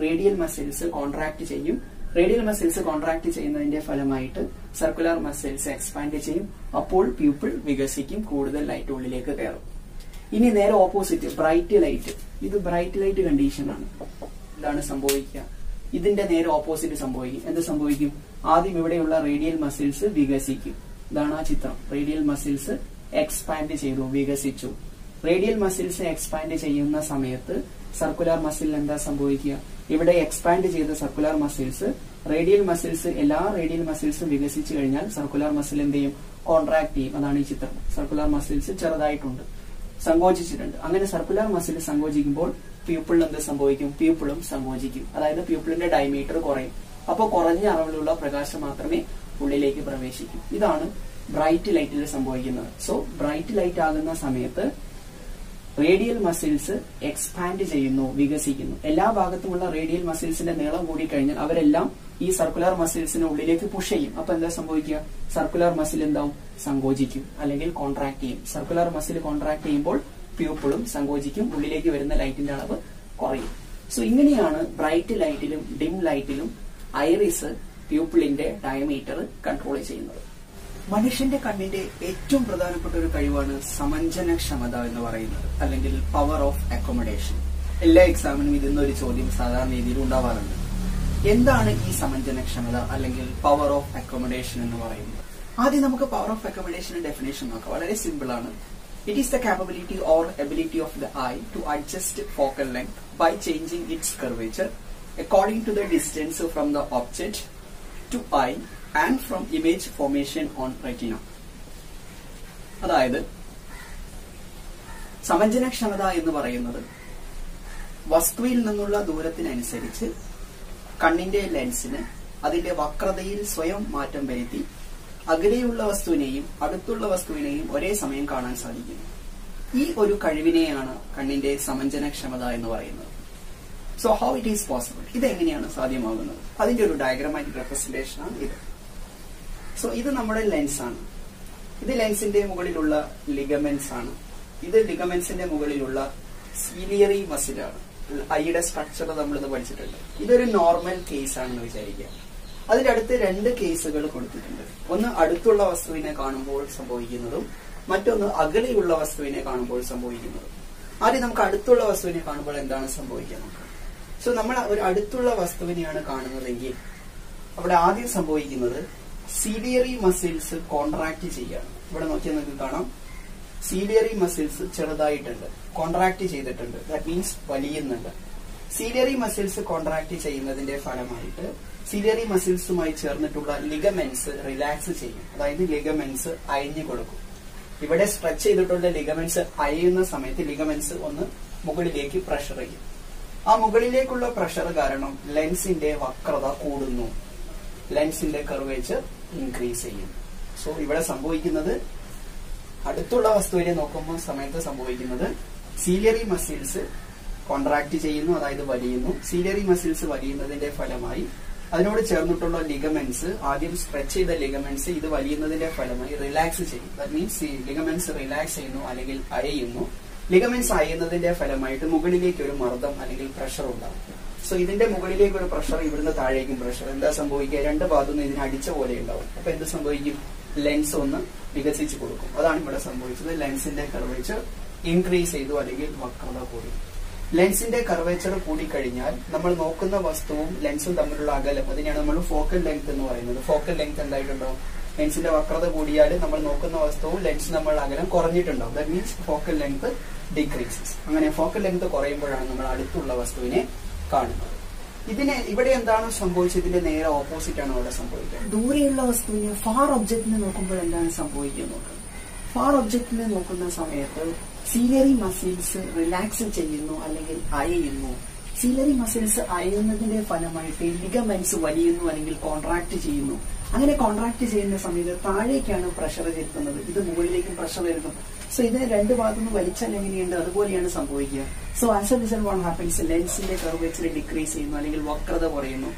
റേഡിയൽ മസിൽസ് കോൺട്രാക്ട് ചെയ്യും. റേഡിയൽ മസിൽസ് കോൺട്രാക്ട് ചെയ്യുന്നതിന്റെ ഫലമായിട്ട് സർക്കുലർ മസിൽസ് എക്സ്പാൻഡ് ചെയ്യും. അപ്പോൾ പ്യൂപ്പിൾ വികസിക്കും, കൂടുതൽ ലൈറ്റ് ഉള്ളിലേക്ക് കയറും. ഇനി നേരെ ഓപ്പോസിറ്റ്, ബ്രൈറ്റ് ലൈറ്റ്. ഇത് ബ്രൈറ്റ് ലൈറ്റ് കണ്ടീഷനാണ്. ഇതാണ് സംഭവിക്കുക. ഇതിന്റെ നേരെ ഓപ്പോസിറ്റ് സംഭവിക്കും. എന്ത് സംഭവിക്കും? ആദ്യം ഇവിടെയുള്ള റേഡിയൽ മസിൽസ് വികസിക്കും. ഇതാണ് ആ ചിത്രം. റേഡിയൽ മസിൽസ് എക്സ്പാൻഡ് ചെയ്തു, വികസിച്ചു. റേഡിയൽ മസിൽസ് എക്സ്പാൻഡ് ചെയ്യുന്ന സമയത്ത് സർക്കുലർ മസിൽ എന്താ സംഭവിക്കുക? ഇവിടെ എക്സ്പാൻഡ് ചെയ്ത സർക്കുലർ മസിൽസ്, റേഡിയൽ മസിൽസ്, എല്ലാ റേഡിയൽ മസിൽസും വികസിച്ചു കഴിഞ്ഞാൽ സർക്കുലർ മസിൽ എന്ത് ചെയ്യും? കോൺട്രാക്ട് ചെയ്യും. അതാണ് ഈ ചിത്രം. സർക്കുലർ മസിൽസ് ചെറുതായിട്ടുണ്ട്, സങ്കോചിച്ചിട്ടുണ്ട്. അങ്ങനെ സർക്കുലർ മസിൽ സങ്കോചിക്കുമ്പോൾ പ്യൂപ്പിളിൽ എന്ത് സംഭവിക്കും? പ്യൂപ്പിളും സങ്കോചിക്കും. അതായത് പ്യൂപ്പിളിന്റെ ഡയമീറ്റർ കുറയും. അപ്പോൾ കുറഞ്ഞ അളവിലുള്ള പ്രകാശം മാത്രമേ ഉള്ളിലേക്ക് പ്രവേശിക്കൂ. ഇതാണ് ബ്രൈറ്റ് ലൈറ്റിൽ സംഭവിക്കുന്നത്. സോ ബ്രൈറ്റ് ലൈറ്റ് ആകുന്ന സമയത്ത് റേഡിയൽ മസിൽസ് എക്സ്പാൻഡ് ചെയ്യുന്നു, വികസിക്കുന്നു. എല്ലാ ഭാഗത്തുമുള്ള റേഡിയൽ മസിൽസിന്റെ നീളം കൂടിക്കഴിഞ്ഞാൽ അവരെല്ലാം ഈ സർക്കുലർ മസിൽസിന് ഉള്ളിലേക്ക് പുഷ് ചെയ്യും. അപ്പൊ എന്താ സംഭവിക്കുക? സർക്കുലർ മസിൽ എന്താവും? സങ്കോചിക്കും, അല്ലെങ്കിൽ കോൺട്രാക്ട് ചെയ്യും. സർക്കുലർ മസിൽ കോൺട്രാക്ട് ചെയ്യുമ്പോൾ പ്യൂപ്പിളും സങ്കോചിക്കും, ഉള്ളിലേക്ക് വരുന്ന ലൈറ്റിന്റെ അളവ് കുറയും. സോ ഇങ്ങനെയാണ് ബ്രൈറ്റ് ലൈറ്റിലും ഡിം ലൈറ്റിലും ഐറിസ് പ്യൂപ്പിളിന്റെ ഡയമീറ്റർ കൺട്രോൾ ചെയ്യുന്നത്. മനുഷ്യന്റെ കണ്ണിന്റെ ഏറ്റവും പ്രധാനപ്പെട്ട ഒരു കഴിവാണ് സമഞ്ജനക്ഷമത എന്ന് പറയുന്നത്, അല്ലെങ്കിൽ പവർ ഓഫ് അക്കോമഡേഷൻ. എല്ലാ എക്സാമിനും ഇതിന്നൊരു ചോദ്യം സാധാരണ രീതിയിൽ ഉണ്ടാവാറുണ്ട്. എന്താണ് ഈ സമഞ്ജനക്ഷമത അല്ലെങ്കിൽ പവർ ഓഫ് അക്കോമഡേഷൻ എന്ന് പറയുന്നത്? ആദ്യം നമുക്ക് പവർ ഓഫ് അക്കോമഡേഷന്റെ ഡെഫിനേഷൻ നോക്കാം. വളരെ സിമ്പിൾ ആണ്. It is the capability or ability of the eye to adjust focal length by changing its curvature according to the distance from the object to eye and from image formation on retina. അതായത് സമഞ്ജനക്ഷമത എന്ന് പറയുന്നത് വസ്തുവിൽ നിന്നുള്ള ദൂരത്തിനനുസരിച്ച് കണ്ണിന്റെ ലെൻസിന് അതിന്റെ വക്രതയിൽ സ്വയം മാറ്റം വരുത്തി അകലെയുള്ള വസ്തുവിനെയും അടുത്തുള്ള വസ്തുവിനെയും ഒരേ സമയം കാണാൻ സാധിക്കും. ഈ ഒരു കഴിവിനെയാണ് കണ്ണിന്റെ സമഞ്ജനക്ഷമത എന്ന് പറയുന്നത്. So how it is possible? ഇതെങ്ങനെയാണ് സാധ്യമാകുന്നത്? അതിന്റെ ഒരു ഡയഗ്രമാറ്റിക് റെപ്രസെന്റേഷൻ ആണ് ഇത്. സോ ഇത് നമ്മുടെ ലെൻസാണ്. ഇത് ലെൻസിന്റെ മുകളിലുള്ള ലിഗമെന്റ്സ് ആണ്. ഇത് ലിഗമെന്റ്സിന്റെ മുകളിലുള്ള സീലിയറി മസിലാണ്. ഐയുടെ സ്ട്രക്ചർ നമ്മളിത് പഠിച്ചിട്ടുണ്ട്. ഇതൊരു നോർമൽ കേസ് ആണെന്ന് വിചാരിക്കുക. അതിന്റെ അടുത്ത് രണ്ട് കേസുകൾ കൊടുത്തിട്ടുണ്ട്. ഒന്ന് അടുത്തുള്ള വസ്തുവിനെ കാണുമ്പോൾ സംഭവിക്കുന്നതും മറ്റൊന്ന് അകലെയുള്ള വസ്തുവിനെ കാണുമ്പോൾ സംഭവിക്കുന്നതും. ആദ്യം നമുക്ക് അടുത്തുള്ള വസ്തുവിനെ കാണുമ്പോൾ എന്താണ് സംഭവിക്കുന്നത്? സോ നമ്മൾ ഒരു അടുത്തുള്ള വസ്തുവിനെയാണ് കാണുന്നതെങ്കിൽ അവിടെ ആദ്യം സംഭവിക്കുന്നത് സീലിയറി മസിൽസ് കോൺട്രാക്ട് ചെയ്യാണ്. ഇവിടെ നോക്കിയാൽ നിങ്ങൾക്ക് കാണാം, സീലിയറി മസിൽസ് ചെറുതായിട്ടുണ്ട്, കോൺട്രാക്ട് ചെയ്തിട്ടുണ്ട്. ദാറ്റ് മീൻസ് വലിയുന്നുണ്ട്. സീലിയറി മസിൽസ് കോൺട്രാക്ട് ചെയ്യുന്നതിന്റെ ഫലമായിട്ട് സീലിയറി മസിൽസുമായി ചേർന്നിട്ടുള്ള ലിഗമെന്റ്സ് റിലാക്സ് ചെയ്യും. അതായത് ലിഗമെന്റ്സ് അയഞ്ഞു കൊടുക്കും. ഇവിടെ സ്ട്രെച്ച് ചെയ്തിട്ടുള്ള ലിഗമെന്റ്സ് അയയുന്ന സമയത്ത് ലിഗമെന്റ്സ് ഒന്ന് മുകളിലേക്ക് പ്രഷർ ചെയ്യും. ആ മുകളിലേക്കുള്ള പ്രഷർ കാരണം ലെൻസിന്റെ വക്രത കൂടുന്നു, ലെൻസിന്റെ കർവേച്ചർ ഇൻക്രീസ് ചെയ്യും. സോ ഇവിടെ സംഭവിക്കുന്നത്, അടുത്തുള്ള വസ്തുവിനെ നോക്കുമ്പോൾ സമയത്ത് സംഭവിക്കുന്നത് സീലിയറി മസിൽസ് കോൺട്രാക്ട് ചെയ്യുന്നു, അതായത് വലിയുന്നു. സീലിയറി മസിൽസ് വലിയുന്നതിന്റെ ഫലമായി അതിനോട് ചേർന്നിട്ടുള്ള ലിഗമെന്റ്സ്, ആദ്യം സ്ട്രെച്ച് ചെയ്ത ലിഗമെന്റ്സ് ഇത് വലിയുന്നതിന്റെ ഫലമായി റിലാക്സ് ചെയ്യും. ദാറ്റ് മീൻസ് ലിഗമെന്റ്സ് റിലാക്സ് ചെയ്യുന്നു അല്ലെങ്കിൽ അയയുന്നു. ലിഗമെന്റ്സ് അയയുന്നതിന്റെ ഫലമായിട്ട് മുകളിലേക്ക് ഒരു മർദ്ദം അല്ലെങ്കിൽ പ്രഷർ ഉണ്ടാകും. സോ ഇതിന്റെ മുകളിലേക്ക് ഒരു പ്രഷർ, ഇവിടുന്ന് താഴേക്കും പ്രഷർ. എന്താ സംഭവിക്കുക? രണ്ട് ഭാഗത്തുനിന്ന് ഇതിനെ അടിച്ച പോലെ ഉണ്ടാവും. അപ്പൊ എന്ത് സംഭവിക്കും? ലെൻസ് ഒന്ന് വികസിച്ചു കൊടുക്കും. അതാണ് ഇവിടെ സംഭവിച്ചത്. ലെൻസിന്റെ കർവേച്ചർ ഇൻക്രീസ് ചെയ്തു അല്ലെങ്കിൽ വക്രത കൂടി. ലെൻസിന്റെ കർവേച്ചർ കൂടിക്കഴിഞ്ഞാൽ നമ്മൾ നോക്കുന്ന വസ്തുവും ലെൻസും തമ്മിലുള്ള അകലം, അതിനെയാണ് നമ്മൾ ഫോക്കൽ ലെങ്ത് എന്ന് പറയുന്നത്. ഫോക്കൽ ലെങ്ത് എന്തായിട്ടുണ്ടാവും? ലെൻസിന്റെ വക്രത കൂടിയാൽ നമ്മൾ നോക്കുന്ന വസ്തുവും ലെൻസ് തമ്മിലുള്ള അകലം കുറഞ്ഞിട്ടുണ്ടാവും. That means focal length decreases. അങ്ങനെ ഫോക്കൽ ലെങ്ത് കുറയുമ്പോഴാണ് നമ്മൾ അടുത്തുള്ള വസ്തുവിനെ കാണുന്നത്. ഇവിടെ എന്താണ് സംഭവിച്ചത്? ഇതിന്റെ നേരെ ഓപ്പോസിറ്റ് ആണ് അവിടെ സംഭവിക്കുന്നത്. ദൂരെയുള്ള വസ്തുവിനെ, ഫാർ ഒബ്ജക്റ്റിനെ നോക്കുമ്പോൾ എന്താണ് സംഭവിക്കുന്നത്? ഫാർ ഒബ്ജക്റ്റിനെ നോക്കുന്ന സമയത്ത് സീലിയറി മസിൽസ് റിലാക്സ് ചെയ്യുന്നു അല്ലെങ്കിൽ അയയുന്നു. സീലിയറി മസിൽസ് അയയുന്നതിന്റെ ഫലമായിട്ട് ലിഗമെന്റ്സ് വലിയുന്നു അല്ലെങ്കിൽ കോൺട്രാക്ട് ചെയ്യുന്നു. അങ്ങനെ കോൺട്രാക്ട് ചെയ്യുന്ന സമയത്ത് താഴേക്കാണ് പ്രഷർ ചെലുത്തുന്നത്, ഇത് മുകളിലേക്കും പ്രഷർ ചെലുത്തും. സോ ഇതിനെ രണ്ട് ഭാഗത്തുനിന്ന് വലിച്ചാൽ എങ്ങനെയുണ്ട്? അതുപോലെയാണ് സംഭവിക്കുക. So as A result what happens? ലെൻസിന്റെ കർവേച്ചർ ഡിക്രീസ് ചെയ്യുന്നു അല്ലെങ്കിൽ വക്രത കുറയുന്നു.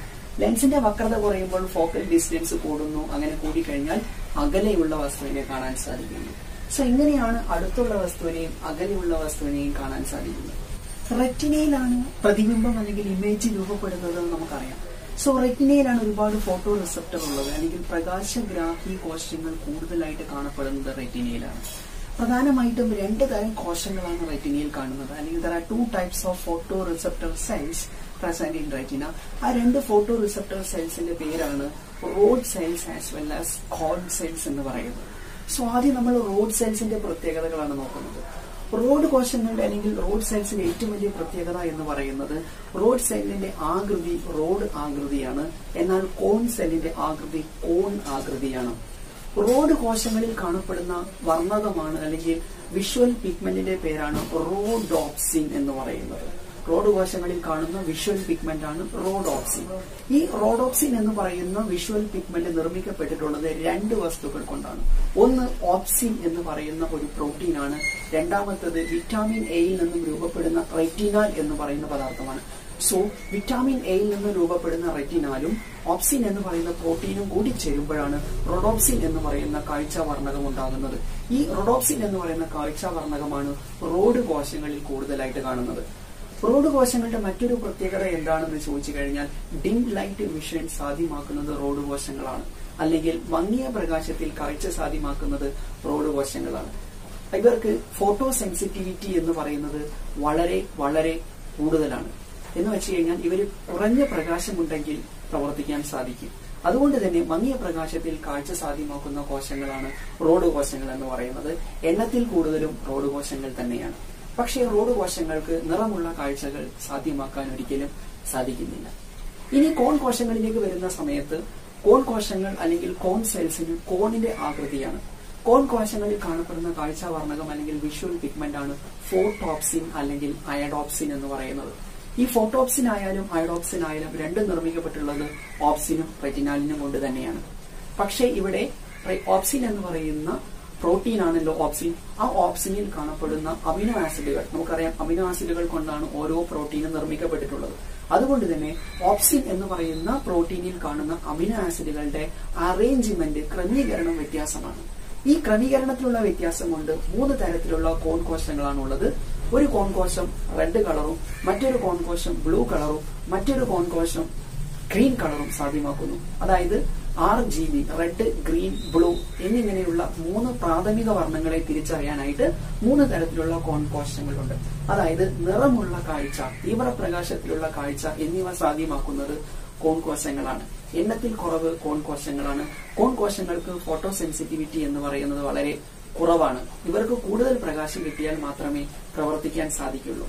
ലെൻസിന്റെ വക്രത കുറയുമ്പോൾ ഫോക്കൽ ഡിസ്റ്റൻസ് കൂടുന്നു. അങ്ങനെ കൂടിക്കഴിഞ്ഞാൽ അകലെയുള്ള വസ്തുവിനെ കാണാൻ സാധിക്കുന്നു. സോ ഇങ്ങനെയാണ് അടുത്തുള്ള വസ്തുവിനെയും അകലെയുള്ള വസ്തുവിനെയും കാണാൻ സാധിക്കുന്നത്. റെറ്റിനയിലാണ് പ്രതിബിംബം അല്ലെങ്കിൽ ഇമേജ് രൂപപ്പെടുന്നത് നമുക്കറിയാം. സോ റെറ്റിനയിലാണ് ഒരുപാട് ഫോട്ടോ റിസപ്റ്റർ ഉള്ളത്, അല്ലെങ്കിൽ പ്രകാശഗ്രാഹി കോശങ്ങൾ കൂടുതലായിട്ട് കാണപ്പെടുന്നത് റെറ്റിനയിലാണ്. പ്രധാനമായിട്ടും രണ്ട് തരം കോശങ്ങളാണ് റെറ്റിനയിൽ കാണുന്നത്, അല്ലെങ്കിൽ there are two types of photoreceptor cells present in retina. ആ രണ്ട് ഫോട്ടോ റിസപ്റ്റർ സെൽസിന്റെ പേരാണ് road cells as well as code cells എന്ന് പറയുന്നത്. സോ ആദ്യം നമ്മൾ റോഡ് സെൽസിന്റെ പ്രത്യേകതകളാണ് നോക്കുന്നത്. റോഡ് കോശങ്ങളുടെ അല്ലെങ്കിൽ റോഡ് സെൽസിന്റെ ഏറ്റവും വലിയ പ്രത്യേകത എന്ന് പറയുന്നത് റോഡ് സെല്ലിന്റെ ആകൃതി റോഡ് ആകൃതിയാണ്, എന്നാൽ കോൺ സെല്ലിന്റെ ആകൃതി കോൺ ആകൃതിയാണ്. റോഡ് കോശങ്ങളിൽ കാണപ്പെടുന്ന വർണ്ണകമാണ് അല്ലെങ്കിൽ വിഷ്വൽ പിഗ്മെന്റിന്റെ പേരാണ് റോഡോപ്സിൻ എന്ന് പറയുന്നത്. റോഡ് കോശങ്ങളിൽ കാണുന്ന വിഷ്വൽ പിഗ്മെന്റ് ആണ് റോഡോപ്സിൻ. ഈ റോഡോപ്സിൻ എന്ന് പറയുന്ന വിഷ്വൽ പിഗ്മെന്റ് നിർമ്മിക്കപ്പെട്ടിട്ടുള്ളത് രണ്ട് വസ്തുക്കൾ കൊണ്ടാണ്. ഒന്ന് ഓപ്സിൻ എന്ന് പറയുന്ന ഒരു പ്രോട്ടീനാണ്, രണ്ടാമത്തത് വിറ്റാമിൻ എയിൽ നിന്നും രൂപപ്പെടുന്ന റെറ്റിനാൽ എന്ന് പറയുന്ന പദാർത്ഥമാണ്. സോ വിറ്റാമിൻ എയിൽ നിന്ന് രൂപപ്പെടുന്ന റെറ്റിനാലും ഓപ്സിൻ എന്ന് പറയുന്ന പ്രോട്ടീനും കൂടി ചേരുമ്പോഴാണ് റോഡോപ്സിൻ എന്ന് പറയുന്ന കാഴ്ചാവർണ്ണകം ഉണ്ടാകുന്നത്. ഈ റോഡോപ്സിൻ എന്ന് പറയുന്ന കാഴ്ചാവർണ്ണകമാണ് റോഡ് കോശങ്ങളിൽ കൂടുതലായിട്ട് കാണുന്നത്. റോഡ് കോശങ്ങളുടെ മറ്റൊരു പ്രത്യേകത എന്താണെന്ന് ചോദിച്ചു കഴിഞ്ഞാൽ ഡിം ലൈറ്റ് വിഷൻ സാധ്യമാക്കുന്നത് റോഡ് കോശങ്ങളാണ്, അല്ലെങ്കിൽ മങ്ങിയ പ്രകാശത്തിൽ കാഴ്ച സാധ്യമാക്കുന്നത് റോഡ് കോശങ്ങളാണ്. ഇവർക്ക് ഫോട്ടോ സെൻസിറ്റിവിറ്റി എന്ന് പറയുന്നത് വളരെ വളരെ കൂടുതലാണ്. എന്ന് വെച്ച് കഴിഞ്ഞാൽ ഇവർ കുറഞ്ഞ പ്രകാശമുണ്ടെങ്കിൽ പ്രവർത്തിക്കാൻ സാധിക്കും. അതുകൊണ്ട് തന്നെ മങ്ങിയ പ്രകാശത്തിൽ കാഴ്ച സാധ്യമാക്കുന്ന കോശങ്ങളാണ് റോഡ് കോശങ്ങൾ എന്ന് പറയുന്നത്. എണ്ണത്തിൽ കൂടുതലും റോഡ് കോശങ്ങൾ തന്നെയാണ്. പക്ഷേ റോഡ് കോശങ്ങൾക്ക് നിറമുള്ള കാഴ്ചകൾ സാധ്യമാക്കാൻ ഒരിക്കലും സാധിക്കുന്നില്ല. ഇനി കോൺ കോശങ്ങളിലേക്ക് വരുന്ന സമയത്ത് കോൺ കോശങ്ങൾ അല്ലെങ്കിൽ കോൺ സെൽസിന് കോണിന്റെ ആകൃതിയാണ്. കോൺ കോശങ്ങളിൽ കാണപ്പെടുന്ന കാഴ്ചാവർണ്ണകം അല്ലെങ്കിൽ വിഷ്വൽ പിഗ്മെന്റ് ആണ് ഫോട്ടോപ്സിൻ അല്ലെങ്കിൽ അയഡോപ്സിൻ എന്ന് പറയുന്നത്. ഈ ഫോട്ടോപ്സിൻ ആയാലും അയഡോപ്സിൻ ആയാലും രണ്ടും നിർമ്മിക്കപ്പെട്ടുള്ളത് ഓപ്സിനും റെറ്റിനാലിനും കൊണ്ട് തന്നെയാണ്. പക്ഷേ ഇവിടെ ഓപ്സിൻ എന്ന് പറയുന്ന പ്രോട്ടീൻ ആണല്ലോ ഓപ്സിൻ. ആ ഓപ്സിനിൽ കാണപ്പെടുന്ന അമിനോ ആസിഡുകൾ, നമുക്കറിയാം അമിനോ ആസിഡുകൾ കൊണ്ടാണ് ഓരോ പ്രോട്ടീനും നിർമ്മിക്കപ്പെട്ടിട്ടുള്ളത്. അതുകൊണ്ട് തന്നെ ഓപ്സിൻ എന്ന് പറയുന്ന പ്രോട്ടീനിൽ കാണുന്ന അമിനോ ആസിഡുകളുടെ അറേഞ്ച്മെന്റ്, ക്രമീകരണം വ്യത്യാസമാണ്. ഈ ക്രമീകരണത്തിലുള്ള വ്യത്യാസം കൊണ്ട് 3 തരത്തിലുള്ള കോൺ കോശങ്ങളാണ് ഉള്ളത്. ഒരു കോൺ കോശം റെഡ് കളറും മറ്റൊരു കോൺ കോശം ബ്ലൂ കളറും മറ്റൊരു കോൺ കോശം ഗ്രീൻ കളറും സാധ്യമാക്കുന്നു. അതായത് RGB, റെഡ്, ഗ്രീൻ, ബ്ലൂ എന്നിങ്ങനെയുള്ള 3 പ്രാഥമിക വർണ്ണങ്ങളെ തിരിച്ചറിയാനായിട്ട് 3 തരത്തിലുള്ള കോൺ കോശങ്ങളുണ്ട്. അതായത് നിറമുള്ള കാഴ്ച, തീവ്രപ്രകാശത്തിലുള്ള കാഴ്ച എന്നിവ സാധ്യമാക്കുന്നത് കോൺ കോശങ്ങളാണ്. എണ്ണത്തിൽ കുറവ് കോൺ കോശങ്ങളാണ്. കോൺ കോശങ്ങൾക്ക് ഫോട്ടോ സെൻസിറ്റിവിറ്റി എന്ന് പറയുന്നത് വളരെ കുറവാണ്. ഇവർക്ക് കൂടുതൽ പ്രകാശം കിട്ടിയാൽ മാത്രമേ പ്രവർത്തിക്കാൻ സാധിക്കുള്ളൂ.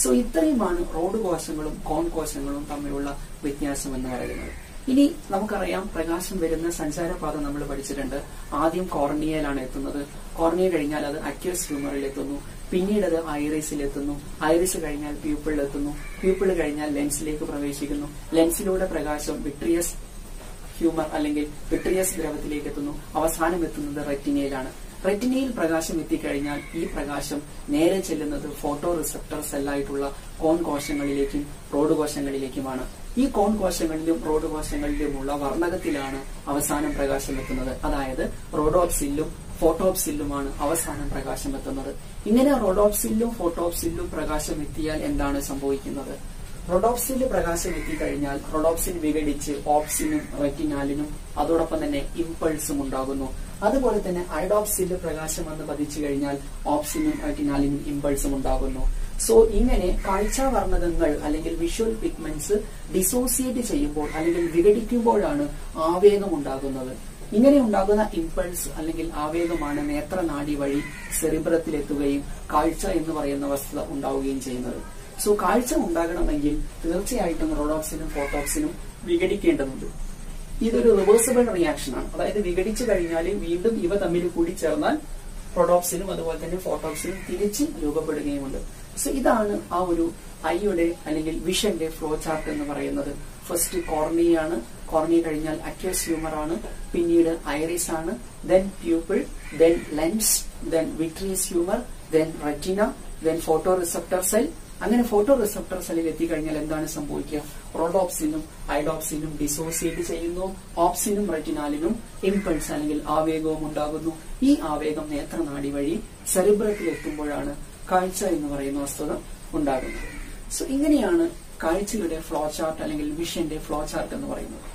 സോ ഇത്രയുമാണ് റോഡ് കോശങ്ങളും കോൺ കോശങ്ങളും തമ്മിലുള്ള വ്യത്യാസം എന്ന് പറയുന്നത്. ഇനി നമുക്കറിയാം പ്രകാശം വരുന്ന സഞ്ചാരപാത നമ്മൾ പഠിച്ചിട്ടുണ്ട്. ആദ്യം കോർണിയയിലാണ് എത്തുന്നത്. കോർണിയ കഴിഞ്ഞാൽ അത് അക്വസ് ഹ്യൂമറിൽ എത്തുന്നു. പിന്നീട് അത് ഐറിസിൽ എത്തുന്നു. ഐറിസ് കഴിഞ്ഞാൽ പ്യൂപ്പിളിൽ എത്തുന്നു. പ്യൂപ്പിൾ കഴിഞ്ഞാൽ ലെൻസിലേക്ക് പ്രവേശിക്കുന്നു. ലെൻസിലൂടെ പ്രകാശം വിട്രിയസ് ഹ്യൂമർ അല്ലെങ്കിൽ വിട്രിയസ് ദ്രവത്തിലേക്ക് എത്തുന്നു. അവസാനം എത്തുന്നത് റെറ്റിനയിലാണ്. റെറ്റിനയിൽ പ്രകാശം എത്തിക്കഴിഞ്ഞാൽ ഈ പ്രകാശം നേരെ ചെല്ലുന്നത് ഫോട്ടോ റിസപ്റ്റർ സെല്ലായിട്ടുള്ള കോൺ കോശങ്ങളിലേക്കും റോഡ് കോശങ്ങളിലേക്കുമാണ്. ഈ കോൺ കോശങ്ങളിലും റോഡ് കോശങ്ങളിലുമുള്ള വർണ്ണകത്തിലാണ് അവസാനം പ്രകാശം എത്തുന്നത്. അതായത് റോഡോപ്സിലും ഫോട്ടോപ്സിലുമാണ് അവസാനം പ്രകാശം എത്തുന്നത്. ഇങ്ങനെ റോഡോപ്സിലും ഫോട്ടോപ്സിലും പ്രകാശം എത്തിയാൽ എന്താണ് സംഭവിക്കുന്നത്? റോഡോപ്സിൽ പ്രകാശം എത്തിക്കഴിഞ്ഞാൽ റോഡോപ്സിൻ വിഘടിച്ച് ഓപ്സിനും റെറ്റിനാലിനും അതോടൊപ്പം തന്നെ ഇമ്പൾസും ഉണ്ടാകുന്നു. അതുപോലെ തന്നെ അയഡോപ്സിൽ പ്രകാശം വന്ന് പതിച്ചു കഴിഞ്ഞാൽ ഓപ്സിനും റെറ്റിനാലിനും ഇമ്പൾസും ഉണ്ടാകുന്നു. സോ ഇങ്ങനെ കാഴ്ചാവർണ്ണകങ്ങൾ അല്ലെങ്കിൽ വിഷ്വൽ പിഗ്മെന്റ്സ് ഡിസോസിയേറ്റ് ചെയ്യുമ്പോൾ അല്ലെങ്കിൽ വിഘടിക്കുമ്പോഴാണ് ആവേഗം ഉണ്ടാകുന്നത്. ഇങ്ങനെ ഉണ്ടാകുന്ന ഇമ്പൾസ് അല്ലെങ്കിൽ ആവേഗമാണ് നേത്രനാഡി വഴി സെറിബ്രത്തിലെത്തുകയും കാഴ്ച എന്ന് പറയുന്ന വസ്തുത ഉണ്ടാവുകയും ചെയ്യുന്നത്. സോ കാഴ്ച ഉണ്ടാകണമെങ്കിൽ തീർച്ചയായിട്ടും റോഡോപ്സിനും ഫോട്ടോപ്സിനും വിഘടിക്കേണ്ടതുണ്ട്. ഇതൊരു റിവേഴ്സിബിൾ റിയാക്ഷൻ ആണ്. അതായത് വിഘടിച്ചു കഴിഞ്ഞാൽ വീണ്ടും ഇവ തമ്മിൽ കൂടി ചേർന്നാൽ റോഡോപ്സിനും അതുപോലെ തന്നെ ഫോട്ടോപ്സിനും തിരിച്ച് രൂപപ്പെടുകയുമുണ്ട്. സോ ഇതാണ് ആ ഒരു ഐയുടെ അല്ലെങ്കിൽ വിഷന്റെ ഫ്ലോ ചാർട്ട് എന്ന് പറയുന്നത്. ഫസ്റ്റ് കോർണിയാണ്. കോർണിയ കഴിഞ്ഞാൽ അക്വസ് ഹ്യൂമർ ആണ്. പിന്നീട് ഐറിസ് ആണ്. Then pupil, then lens, then vitreous humour, then retina, then photo receptor cell. അങ്ങനെ ഫോട്ടോ റിസപ്റ്റർ സെല്ലിൽ എത്തിക്കഴിഞ്ഞാൽ എന്താണ് സംഭവിക്കുക? റോഡോപ്സിനും ഐഡോപ്സിനും ഡിസോസിയേറ്റ് ചെയ്യുന്നു. ഓപ്സിനും റെറ്റിനാലിനും ഇമ്പൾസ് അല്ലെങ്കിൽ ആവേഗവും ഉണ്ടാകുന്നു. ഈ ആവേഗം നേത്രനാഡി വഴി സെറിബ്രത്തിൽ എത്തുമ്പോഴാണ് കാഴ്ച എന്ന് പറയുന്ന വസ്തുത ഉണ്ടാകുന്നത്. സോ ഇങ്ങനെയാണ് കാഴ്ചയുടെ ഫ്ലോ ചാർട്ട് അല്ലെങ്കിൽ വിഷന്റെ ഫ്ലോ ചാർട്ട് എന്ന് പറയുന്നത്.